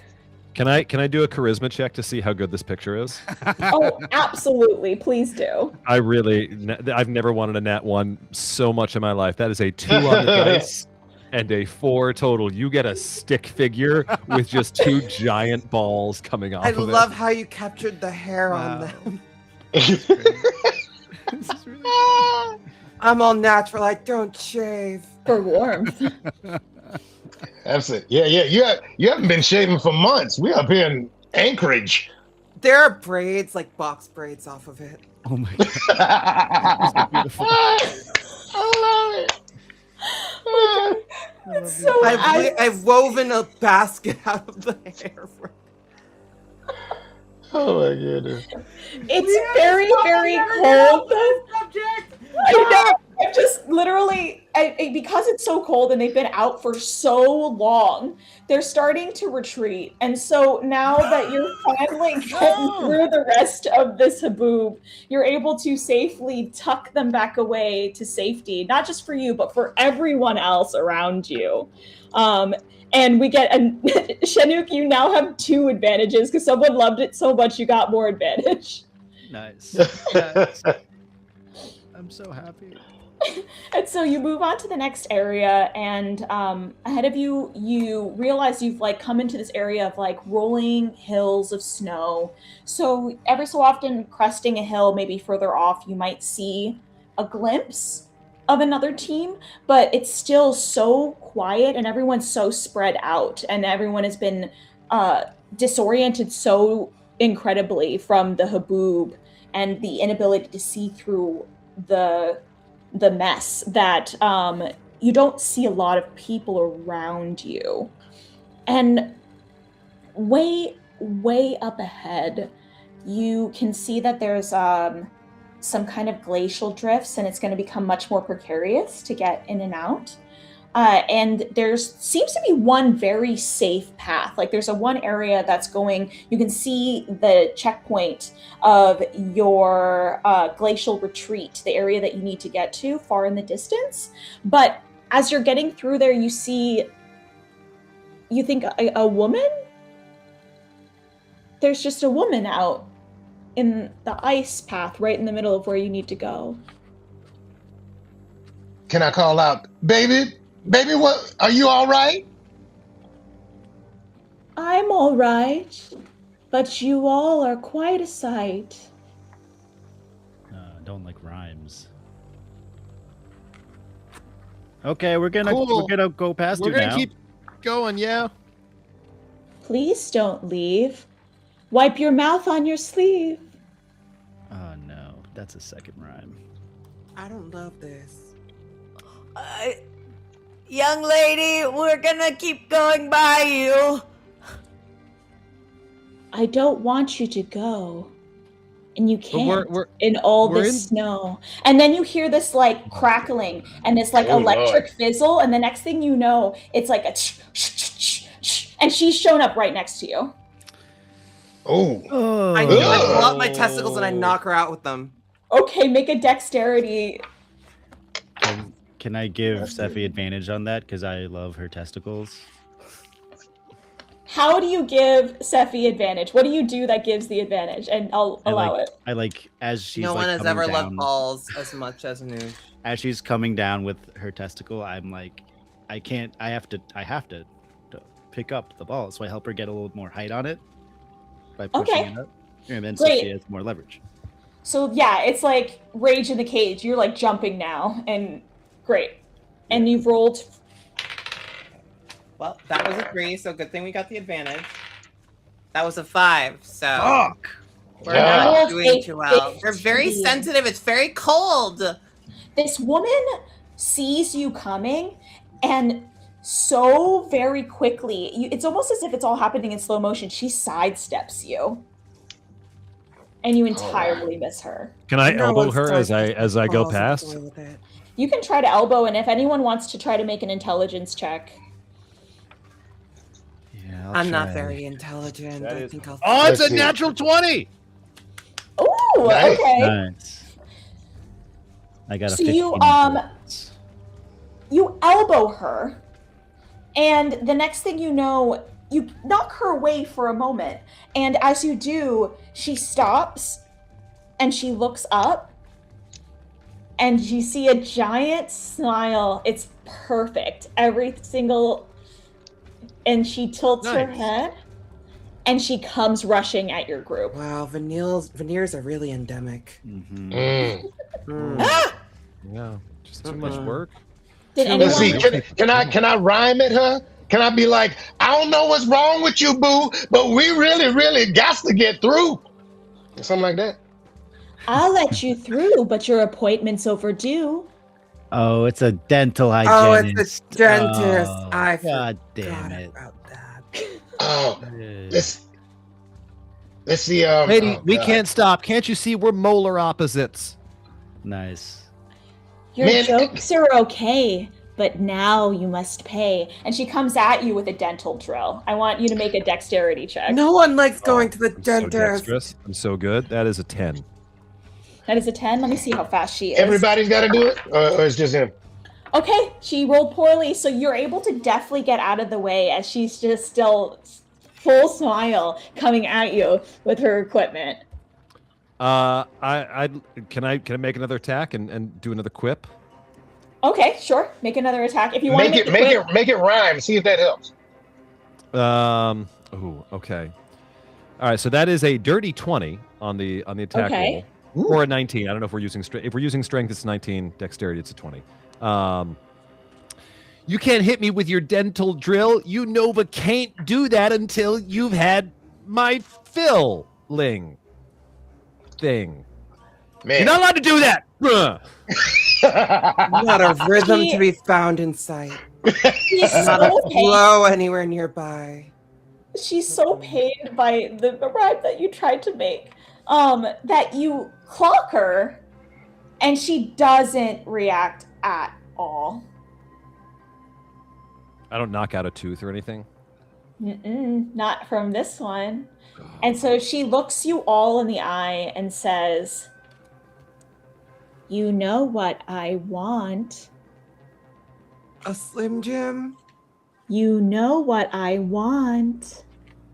Can I do a charisma check to see how good this picture is? Oh, absolutely. Please do. I've never wanted a nat 1 so much in my life. That is a 2 on the dice and a 4 total. You get a stick figure with just 2 giant balls coming off of it. I love how you captured the hair on them. This is really I'm all natural. I don't shave. For warmth. Absolutely. Yeah. You haven't been shaving for months. We up here in Anchorage. There are braids, like box braids off of it. Oh my god. Beautiful. I love it. It's so I've woven a basket out of the hair. Oh my goodness. It's very, very cold. I know. I'm just literally, because it's so cold and they've been out for so long, they're starting to retreat. And so now that you're finally getting through the rest of this haboob, you're able to safely tuck them back away to safety, not just for you, but for everyone else around you. And we get Shenuque, you now have 2 advantages because someone loved it so much you got more advantage. Nice. Nice. I'm so happy. And so you move on to the next area, and ahead of you, you realize you've like come into this area of like rolling hills of snow. So every so often, cresting a hill, maybe further off, you might see a glimpse of another team, but it's still so quiet, and everyone's so spread out, and everyone has been disoriented so incredibly from the haboob and the inability to see through the mess that you don't see a lot of people around you. And way up ahead, you can see that there's some kind of glacial drifts, and it's going to become much more precarious to get in and out. And there's seems to be one very safe path. Like there's one area that's going, you can see the checkpoint of your glacial retreat, the area that you need to get to far in the distance. But as you're getting through there, you think a woman? There's just a woman out in the ice path right in the middle of where you need to go. Can I call out, baby? Baby, what? Are you all right? I'm all right, but you all are quite a sight. Don't like rhymes. Okay, we're gonna go past you now. We're gonna keep going, yeah. Please don't leave. Wipe your mouth on your sleeve. Oh no, that's a second rhyme. I don't love this. Young lady, we're gonna keep going by you. I don't want you to go. And you can't we're in all this snow. And then you hear this like crackling and this like electric fizzle. And the next thing you know, it's like a and she's shown up right next to you. Oh. I pull up my testicles and I knock her out with them. Okay, make a dexterity. Can I give Sephi advantage on that? Because I love her testicles. How do you give Sephi advantage? What do you do that gives the advantage? And I'll allow it. I like, as she's No like, one has ever down, loved balls as much as Noosh. As she's coming down with her testicle, I'm like, I have to pick up the ball. So I help her get a little more height on it by pushing it up. And then so she has more leverage. So yeah, it's like Rage in the Cage. You're like jumping now, and great. And you've rolled. Well, that was a 3, so good thing we got the advantage. That was a 5, so we're not doing too well. They're very sensitive. It's very cold. This woman sees you coming, and so very quickly, it's almost as if it's all happening in slow motion. She sidesteps you, and you entirely miss her. Can I elbow her as I go past? You can try to elbow, and if anyone wants to try to make an intelligence check. Yeah, I'm not very intelligent. I think I'll. Oh, it's a natural 20. Oh, Nice. okay. Nice. I got a So 15. you elbow her, and the next thing you know, you knock her away for a moment, and as you do, she stops, and she looks up, and you see a giant smile. It's perfect. Every single... And she tilts her head, and she comes rushing at your group. Wow, veneers are really endemic. Mm-hmm. Yeah, just too much work. Did anyone... Let's see, can I rhyme at her? Can I be like, I don't know what's wrong with you, boo, but we really got to get through? Something like that. I'll let you through, but your appointment's overdue. Oh, it's a dental hygienist. Oh, it's a dentist. Oh, I God damn it. about that. Oh, let's see. Lady, we can't stop. Can't you see we're molar opposites? Nice. Your jokes are okay, but now you must pay. And she comes at you with a dental drill. I want you to make a dexterity check. No one likes going to the I'm so dentist. dexterous. I'm so good. That is a 10. That is a 10. Let me see how fast she is. Everybody's got to do it, or it's just him? Okay, she rolled poorly, so you're able to definitely get out of the way as she's just still full smile coming at you with her equipment. Can I make another attack and do another quip? Okay, sure. Make another attack if you want to make it rhyme. See if that helps. Oh, okay. All right, so that is a dirty 20 on the attack roll, or a 19. I don't know if we're using strength. If we're using strength, it's 19. Dexterity, it's a 20. You can't hit me with your dental drill. You Nova can't do that until you've had my filling thing. Man. You're not allowed to do that. Not a rhythm to be found in sight. Not a flow anywhere nearby. She's so pained by the rhyme that you tried to make, that you clock her, and she doesn't react at all. I don't knock out a tooth or anything? Not from this one. And so she looks you all in the eye and says, "You know what I want." A Slim Jim? You know what I want.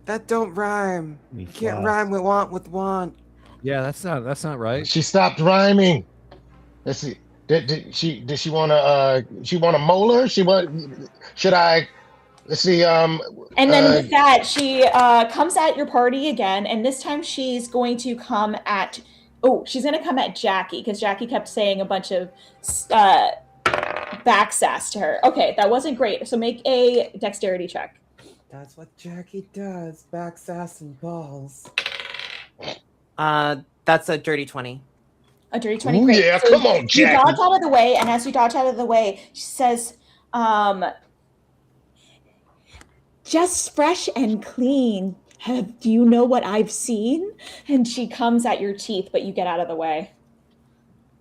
That don't rhyme. You can't rhyme with want. Yeah, that's not right. She stopped rhyming. Let's see. Did she want a molar? Should I? Let's see. And then with that, she comes at your party again, and this time she's going to come at. Oh, she's going to come at Jackie because Jackie kept saying a bunch of backsass to her. Okay, that wasn't great. So make a dexterity check. That's what Jackie does. Backsass and balls. That's a dirty 20. A dirty 20. Great. Yeah, so come on, Jackie. You dodge out of the way, and as you dodge out of the way, she says, "Just fresh and clean. Do you know what I've seen?" And she comes at your teeth, but you get out of the way.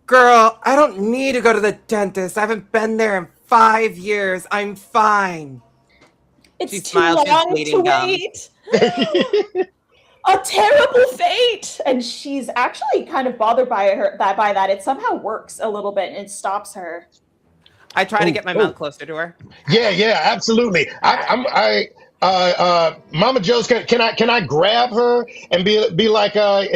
Girl, I don't need to go to the dentist. I haven't been there in 5 years. I'm fine. It's too long to wait. A terrible fate. And she's actually kind of bothered by that. It somehow works a little bit and it stops her. I try to get my mouth closer to her. Yeah, absolutely. Mama Joe's, can I grab her and be like I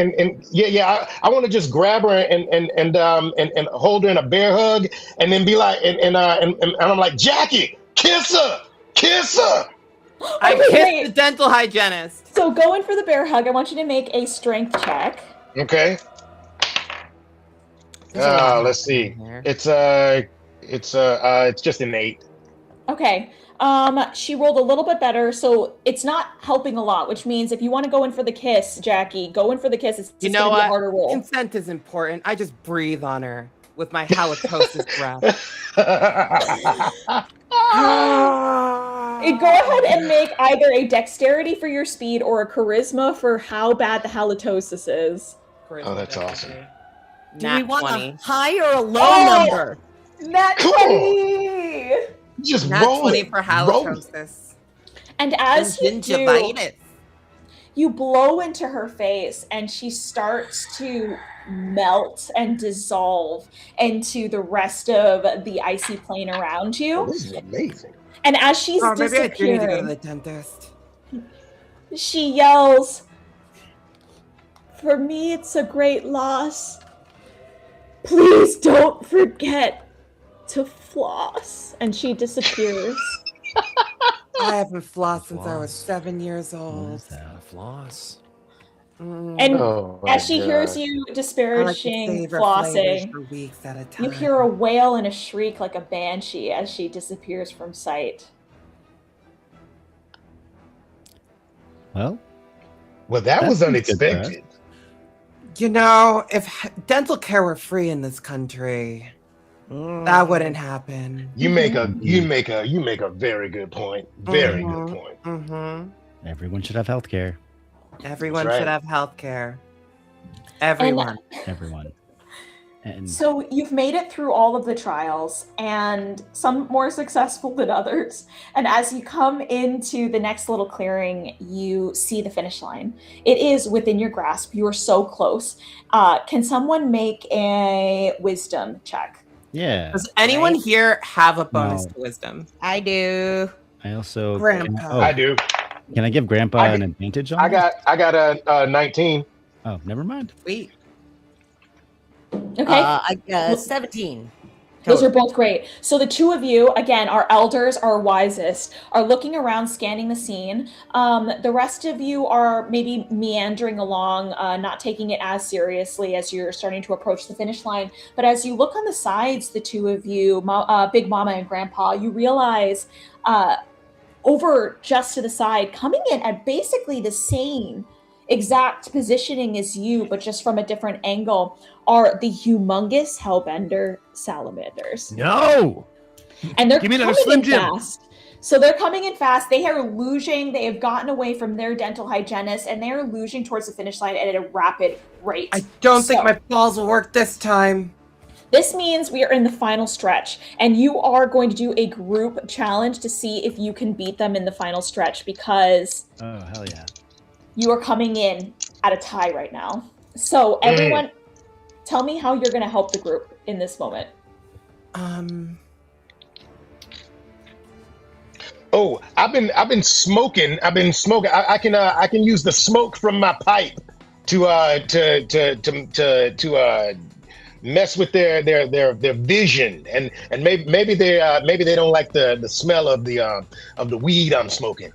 want to just grab her and hold her in a bear hug and then be like and I'm like, Jackie, kiss her. I kissed the dental hygienist. So going for the bear hug, I want you to make a strength check. Okay. Let's see. It's just an 8. Okay. She rolled a little bit better, so it's not helping a lot, which means if you want to go in for the kiss, Jackie, go in for the kiss. It's just going to be a harder roll. Consent is important. I just breathe on her with my halitosis breath. Go ahead and make either a dexterity for your speed or a charisma for how bad the halitosis is. Oh, that's awesome. Do we want a high or a low number? Nat 20! Just Nat roll 20 it. for halitosis. And as you do, gingivitis. you blow into her face and she starts to melt and dissolve into the rest of the icy plane around you. Oh, this is amazing. And as she's maybe I do need to go to disappearing, the dentist. she yells, "For me, it's a great loss. Please don't forget to floss." And she disappears. I haven't flossed since I was 7 years old. Floss. And as she hears you disparaging flossing, for weeks at a time. you hear a wail and a shriek like a banshee as she disappears from sight. Well, that was unexpected. You know, if dental care were free in this country, that wouldn't happen. You make a very good point. Very good point. Mm-hmm. Everyone should have health care. Everyone should have health care. Everyone. Everyone. And So you've made it through all of the trials, and some more successful than others. And as you come into the next little clearing, you see the finish line. It is within your grasp. You are so close. Can someone make a wisdom check? yeah, Does anyone here have a bonus No. to wisdom? I do. I also Grandpa. I do. Can I give Grandpa an advantage on? I this? got a 19. Oh, never mind. Sweet. Okay. I 17. Those are both great. So the two of you, again, our elders, our wisest, are looking around, scanning the scene. The rest of you are maybe meandering along, not taking it as seriously as you're starting to approach the finish line. But as you look on the sides, the two of you, Big Mama and Grandpa, you realize over just to the side, coming in at basically the same exact positioning as you, but just from a different angle, are the humongous Hellbender salamanders. No. And they're Give me another coming Slim in Jim. fast. So they're coming in fast. They are luging. They have gotten away from their dental hygienist, and they are luging towards the finish line at a rapid rate. I don't think my balls will work this time. This means we are in the final stretch, and you are going to do a group challenge to see if you can beat them in the final stretch, because Oh, hell yeah. you are coming in at a tie right now. So everyone, tell me how you're going to help the group in this moment. Oh, I've been smoking. I can use the smoke from my pipe to mess with their vision, and maybe they don't like the smell of the weed I'm smoking.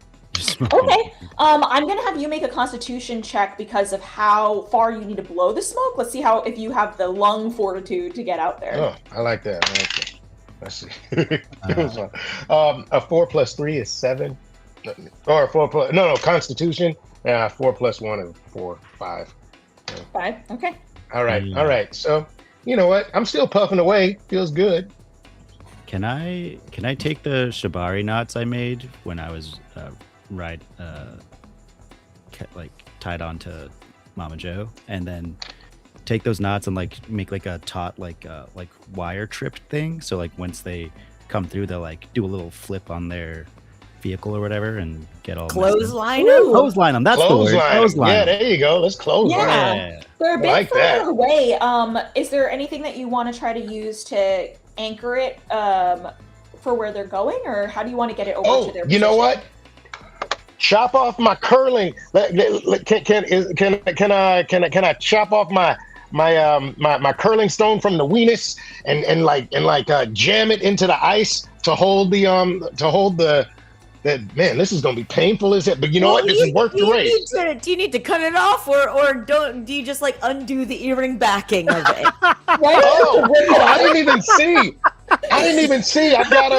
Okay. I'm gonna have you make a Constitution check because of how far you need to blow the smoke. Let's see if you have the lung fortitude to get out there. Oh, I like that. Let's see. A 4 + 3 is 7, or 4 plus no Constitution. 4 + 1 is 4, 5. 5. Okay. All right. So you know what? I'm still puffing away. Feels good. Can I take the shibari knots I made when I was tied onto Mama Joe, and then take those knots and make a taut wire tripped thing, so once they come through they'll do a little flip on their vehicle or whatever and get all clothesline them. Clothesline them. That's the word. Clothesline. Yeah, there you go. Let's clothesline. Yeah. They're a bit further away. Is there anything that you want to try to use to anchor it for where they're going, or how do you want to get it over to their position? You know what? Chop off my curling. Can I chop off my curling stone from the weenus and jam it into the ice to hold the man, this is gonna be painful as it, but you know what? This is worth the race. Do you need to cut it off, or do you just undo the earring backing of it? I didn't even see. I've got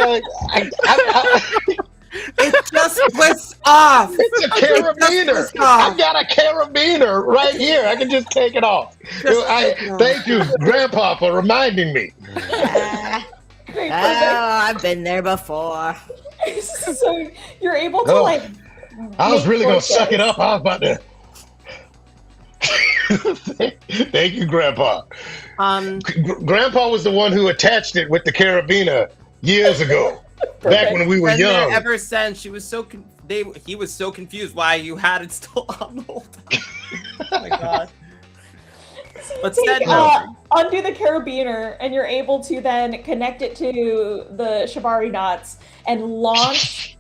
it just twists off. It's a carabiner. I've got a carabiner right here. I can just take it off. Thank you, Grandpa, for reminding me. I've been there before. So you're able to I was really gonna suck it up. I was about to. Thank you, Grandpa. Grandpa was the one who attached it with the carabiner years ago, back when we were young. Ever since, he was so confused why you had it still on the whole time. Oh my god. But undo the carabiner, and you're able to then connect it to the shibari knots and launch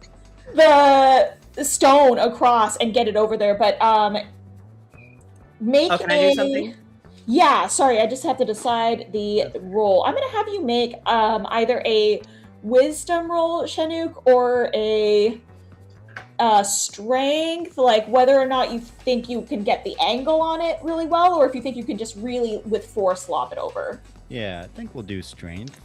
the stone across and get it over there. But make can I do something? Yeah, sorry, I just have to decide the roll. I'm gonna have you make either a wisdom roll, Shenuque, or a strength, whether or not you think you can get the angle on it really well, or if you think you can just really with force lob it over. Yeah, I think we'll do strength,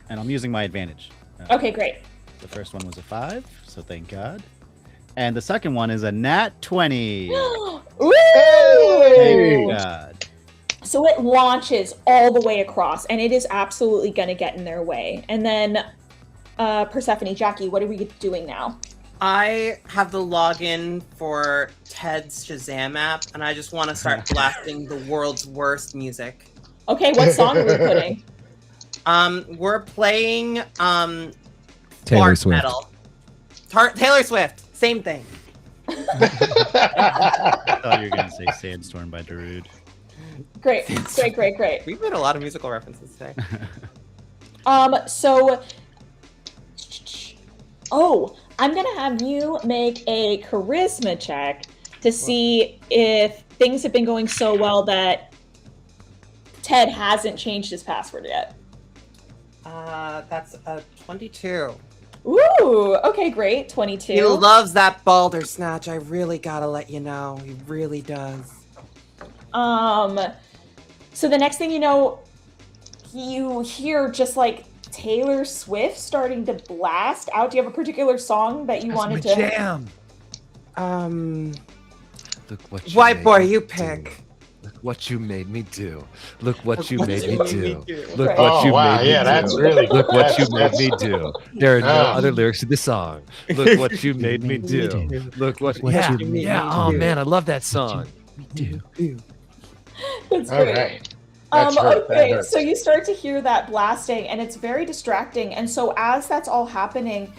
and I'm using my advantage. Okay, great. The first one was a 5, so thank God, and the second one is a nat 20. Ooh! Thank God. So it launches all the way across, and it is absolutely going to get in their way. And then Persephone, Jackie, what are we doing now? I have the login for Ted's Shazam app, and I just want to start blasting the world's worst music. Okay, what song are we putting? We're playing Taylor fart Swift. metal. Taylor Swift, same thing. I thought you were going to say Sandstorm by Darude. Great. We've made a lot of musical references today. I'm gonna have you make a charisma check to see if things have been going so well that Ted hasn't changed his password yet. That's a 22. Ooh, okay, great. 22. He loves that Balder Snatch. I really gotta let you know. He really does. So the next thing you know, you hear just like Taylor Swift starting to blast out. Do you have a particular song that you wanted to jam? Look what you White made boy, me you do. pick. Look what you made me do. Look what you made me do. Right. Look what you made me do. That's really Look what you that's- made me do. There are no other lyrics to the song. Look what you made me do. Look what What yeah, you made yeah. me Oh do. man, I love that song. That's All great. right. That's hurt. That Okay, hurts. so you start to hear that blasting, and it's very distracting. And so as that's all happening,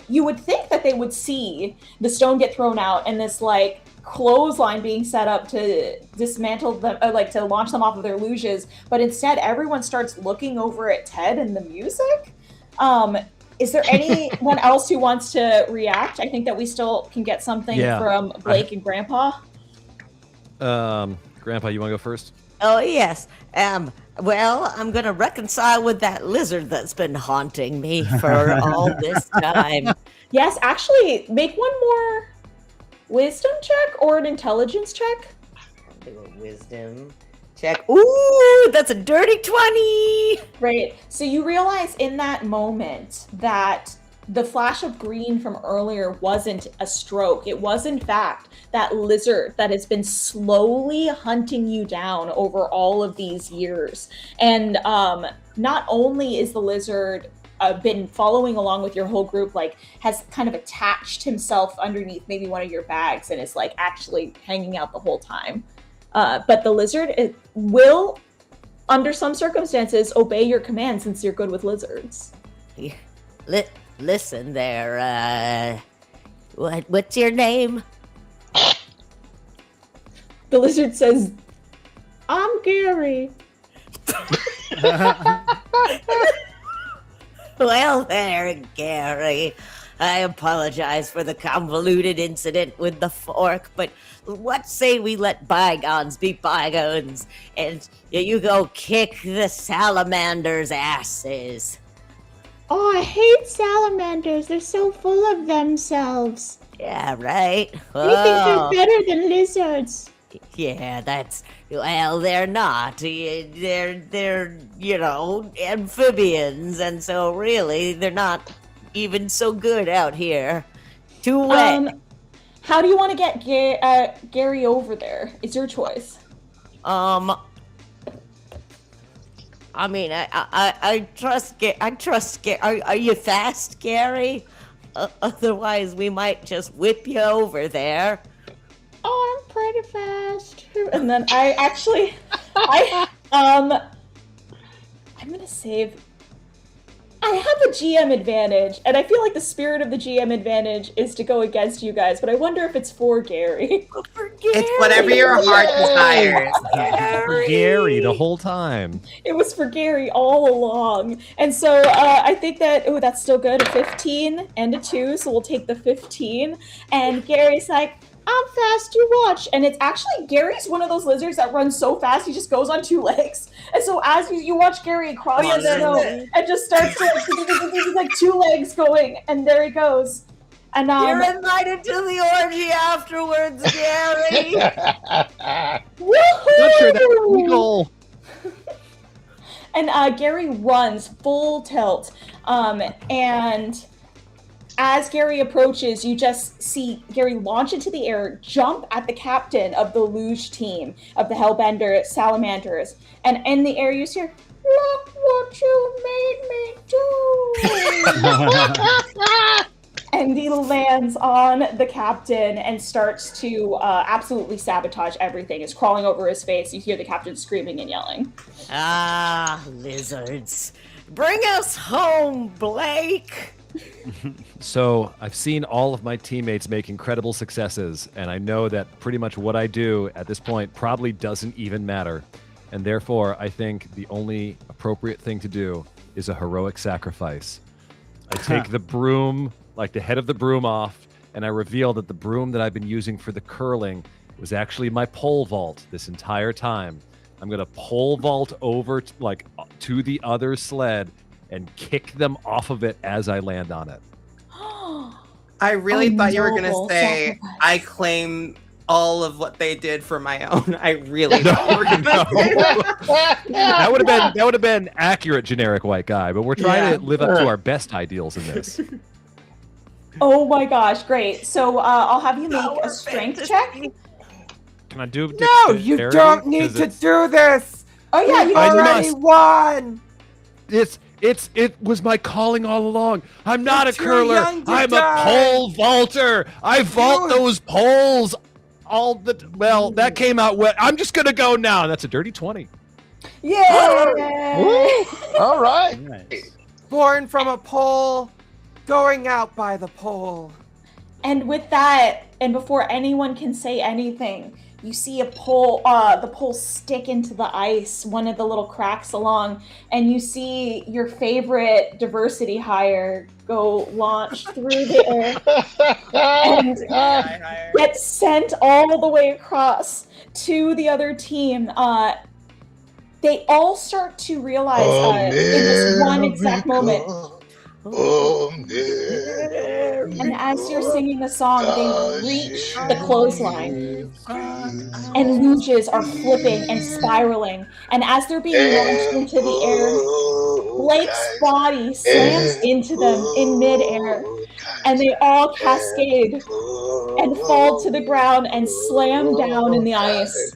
you would think that they would see the stone get thrown out and this like clothesline being set up to dismantle them, like to launch them off of their luges. But instead, everyone starts looking over at Ted and the music. Is there anyone else who wants to react? I think that we still can get something from Blake and Grandpa. Grandpa, you want to go first? Oh, yes. Well, I'm going to reconcile with that lizard that's been haunting me for all this time. Yes, actually, make one more wisdom check or an intelligence check. I'll do a wisdom check. Ooh, that's a dirty 20. Right. So you realize in that moment that the flash of green from earlier wasn't a stroke. It was, in fact, that lizard that has been slowly hunting you down over all of these years. And not only is the lizard been following along with your whole group, like has kind of attached himself underneath maybe one of your bags and is like actually hanging out the whole time. But the lizard will, under some circumstances, obey your command since you're good with lizards. Listen there, what's your name? The lizard says, I'm Gary. Well there, Gary. I apologize for the convoluted incident with the fork, but what say we let bygones be bygones, and you go kick the salamanders' asses. Oh, I hate salamanders. They're so full of themselves. Yeah, right? They think they're better than lizards. Yeah, well, they're not. They're, amphibians, and so really, they're not even so good out here. Too wet. How do you want to get Gary over there? It's your choice. I mean, I trust Gary. Are you fast, Gary? Otherwise, we might just whip you over there. Oh, I'm pretty fast. And then I'm gonna save. I have a GM advantage, and I feel like the spirit of the GM advantage is to go against you guys, but I wonder if it's for Gary. For Gary. It's whatever your heart desires. For Gary the whole time. It was for Gary all along. And so I think that, that's still good. A 15 and a 2, so we'll take the 15. And Gary's like, I'm fast, you watch. And it's actually, Gary's one of those lizards that runs so fast, he just goes on 2 legs. And so as you watch Gary cross the snow and just starts to like 2 legs going, and there he goes. And You're invited to the orgy afterwards, Gary. Woohoo! Not sure that was legal. And Gary runs full tilt. And as Gary approaches, you just see Gary launch into the air, jump at the captain of the luge team of the Hellbender Salamanders. And in the air, you hear, look what you made me do. and he lands on the captain and starts to absolutely sabotage everything. It's crawling over his face. You hear the captain screaming and yelling. Ah, lizards. Bring us home, Blake. So I've seen all of my teammates make incredible successes, and I know that pretty much what I do at this point probably doesn't even matter. And therefore, I think the only appropriate thing to do is a heroic sacrifice. I take the broom, like the head of the broom off, and I reveal that the broom that I've been using for the curling was actually my pole vault this entire time. I'm going to pole vault over to the other sled and kick them off of it as I land on it. I really thought you were going to say, I claim all of what they did for my own. I really thought you were going to say that. That would have been accurate, generic white guy, but we're trying to live up to our best ideals in this. Oh my gosh, great. So I'll have you make a strength check. Can I do No, you don't need to do this. Oh yeah, you already won. It was my calling all along. I'm not a curler. I'm die. a pole vaulter. I vault those poles that came out well. I'm just gonna go now. That's a dirty 20. Yay! All right. Nice. Born from a pole, going out by the pole. And with that, and before anyone can say anything, you see the pole stick into the ice, one of the little cracks along, and you see your favorite diversity hire go launch through the air and get sent all the way across to the other team. They all start to realize in this one exact moment. And as you're singing the song, they reach the clothesline, and luges are flipping and spiraling. And as they're being launched into the air, Blake's body slams into them in midair, and they all cascade and fall to the ground and slam down in the ice,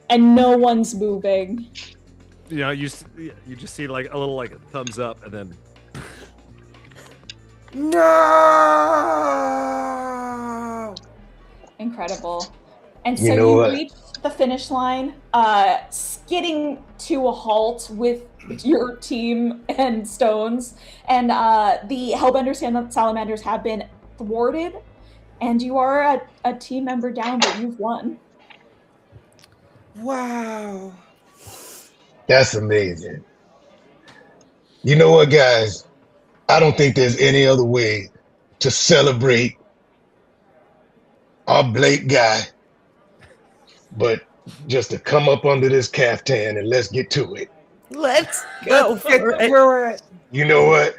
and no one's moving. You know, you just see like a little thumbs up, and then. No! Incredible. And so You know you reach the finish line, skidding to a halt with your team and Stones, and the Hellbender Salamanders have been thwarted, and you are a team member down, but you've won. Wow. That's amazing. You know what, guys? I don't think there's any other way to celebrate our Blake guy, but just to come up under this caftan and let's get to it. Let's go for it. You know what?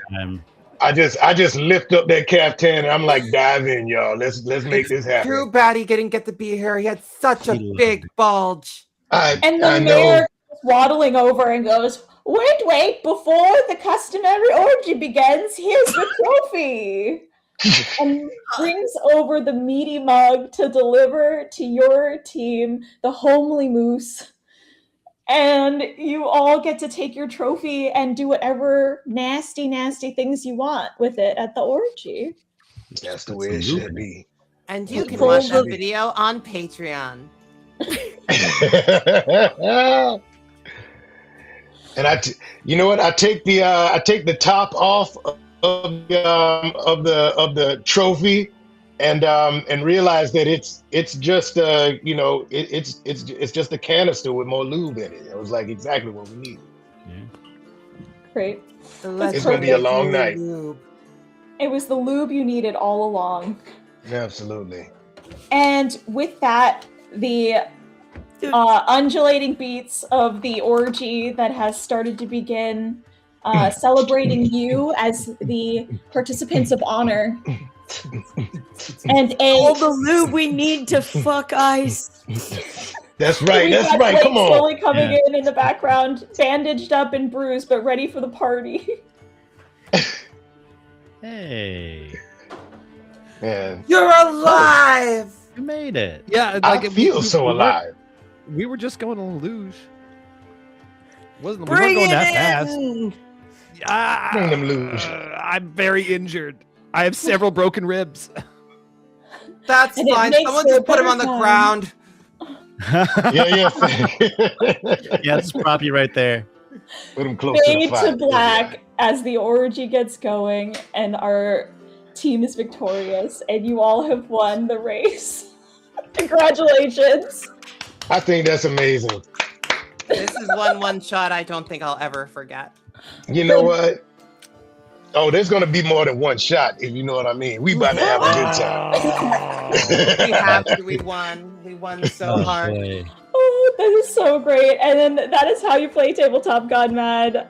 I just lift up that caftan and I'm like, dive in, y'all. Let's make this happen. Too bad he didn't get to be here. He had such a big bulge. And the mayor goes waddling over and goes, Wait, before the customary orgy begins, here's the trophy. And brings over the meaty mug to deliver to your team, the homely moose. And you all get to take your trophy and do whatever nasty, nasty things you want with it at the orgy. That's the way it should be. And you can watch that video on Patreon. And you know what? I take the top off of the trophy, and realize that it's just it's just a canister with more lube in it. It was like exactly what we needed. Yeah. Great. It's gonna be a long night. It was the lube you needed all along. Absolutely. And with that, the undulating beats of the orgy that has started to begin, celebrating you as the participants of honor. And all the lube we need to fuck ice. That's right. We've got Blake Come on. slowly coming in the background, bandaged up and bruised, but ready for the party. Hey. Man. You're alive! You made it. Yeah, I feel so alive. We were just going on a luge. We weren't Bring going it that in! fast. Bring them luge. I'm very injured. I have several broken ribs. That's And it fine. makes Someone for a just put him better on the time. ground. Yeah, just prop you right there. Put him close to the Fade fire. to black as the orgy gets going and our team is victorious and you all have won the race. Congratulations. I think that's amazing. This is one shot I don't think I'll ever forget. You know what? Oh, there's gonna be more than one shot, if you know what I mean. We about to have a good time. We have to. We won. We won so hard. Boy. Oh, that is so great. And then that is how you play Tabletop Gone Mad.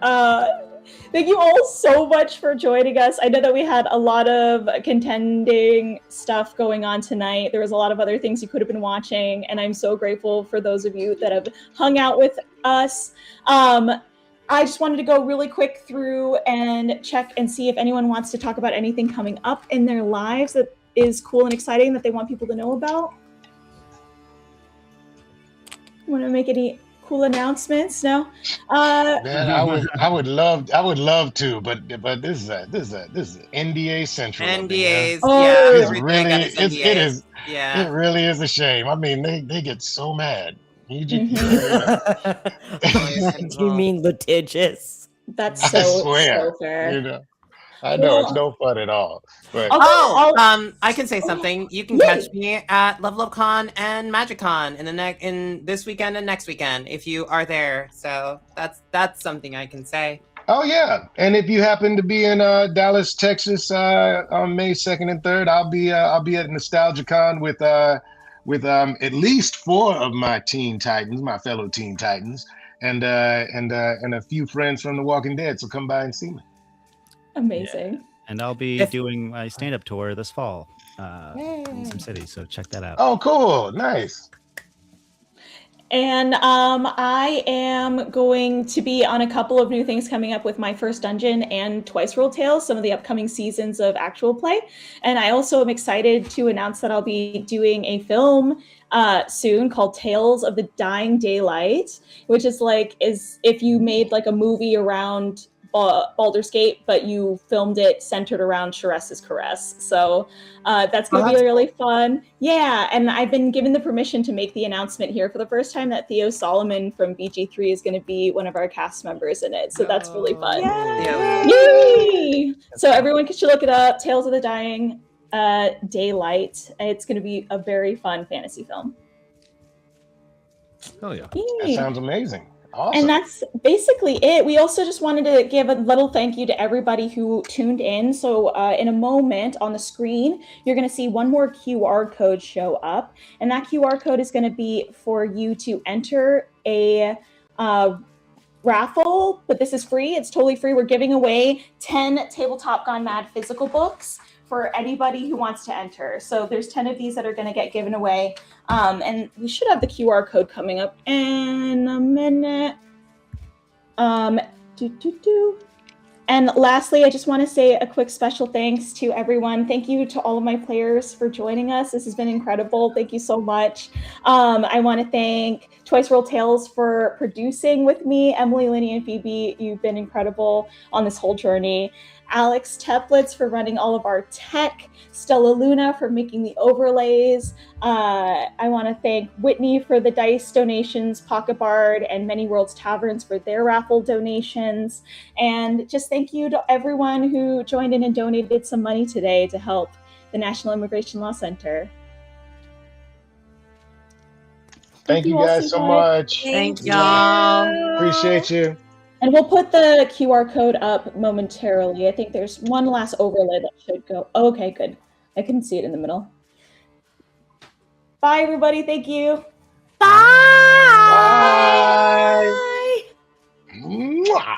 Thank you all so much for joining us. I know that we had a lot of contending stuff going on tonight. There was a lot of other things you could have been watching, and I'm so grateful for those of you that have hung out with us. I just wanted to go really quick through and check and see if anyone wants to talk about anything coming up in their lives that is cool and exciting that they want people to know about. Want to make any cool announcements? No. Man, I would love to, but this is NDA Central. NDAs, Oh. yeah. It's really, NDAs. it really is a shame. I mean, they get so mad. You You mean litigious? That's I so swear, fair. you know, I know it's no fun at all. But I can say something. You can Yay. catch me at Level Up Con and Magic Con in this weekend and next weekend if you are there. So that's something I can say. oh yeah, and if you happen to be in Dallas, Texas, on May 2nd and 3rd, I'll be at NostalgiaCon with at least 4 of my Teen Titans, my fellow Teen Titans, and a few friends from The Walking Dead. So come by and see me. Amazing. Yeah. And I'll be doing my stand-up tour this fall in some cities, so check that out. Oh, cool. Nice. And I am going to be on a couple of new things coming up with my first dungeon and Twice Rolled Tales, some of the upcoming seasons of actual play. And I also am excited to announce that I'll be doing a film soon called Tales of the Dying Daylight, which is if you made like a movie around Baldur's Gate, but you filmed it centered around Sharess's Caress. So that's going to be really fun. Yeah, and I've been given the permission to make the announcement here for the first time that Theo Solomon from BG3 is going to be one of our cast members in it. So that's really fun. Yay! So everyone should look it up, Tales of the Dying Daylight. It's going to be a very fun fantasy film. Oh yeah. That sounds amazing. Awesome. And that's basically it. We also just wanted to give a little thank you to everybody who tuned in. So in a moment on the screen, you're going to see one more QR code show up. And that QR code is going to be for you to enter a raffle, but this is free. It's totally free. We're giving away 10 Tabletop Gone Mad physical books for anybody who wants to enter. So there's 10 of these that are going to get given away. And we should have the QR code coming up in a minute. And lastly, I just want to say a quick special thanks to everyone. Thank you to all of my players for joining us. This has been incredible. Thank you so much. I want to thank Twice Rolled Tales for producing with me. Emily, Linny, and Phoebe, you've been incredible on this whole journey. Alex Teplitz for running all of our tech, Stella Luna for making the overlays. I want to thank Whitney for the dice donations, Pocket Bard, and Many Worlds Taverns for their raffle donations. And just thank you to everyone who joined in and donated some money today to help the National Immigration Law Center. Thank you guys so much. Thank y'all. Appreciate you. And we'll put the QR code up momentarily. I think there's one last overlay that should go. Oh, okay, good. I couldn't see it in the middle. Bye, everybody. Thank you. Bye. Bye. Mwah.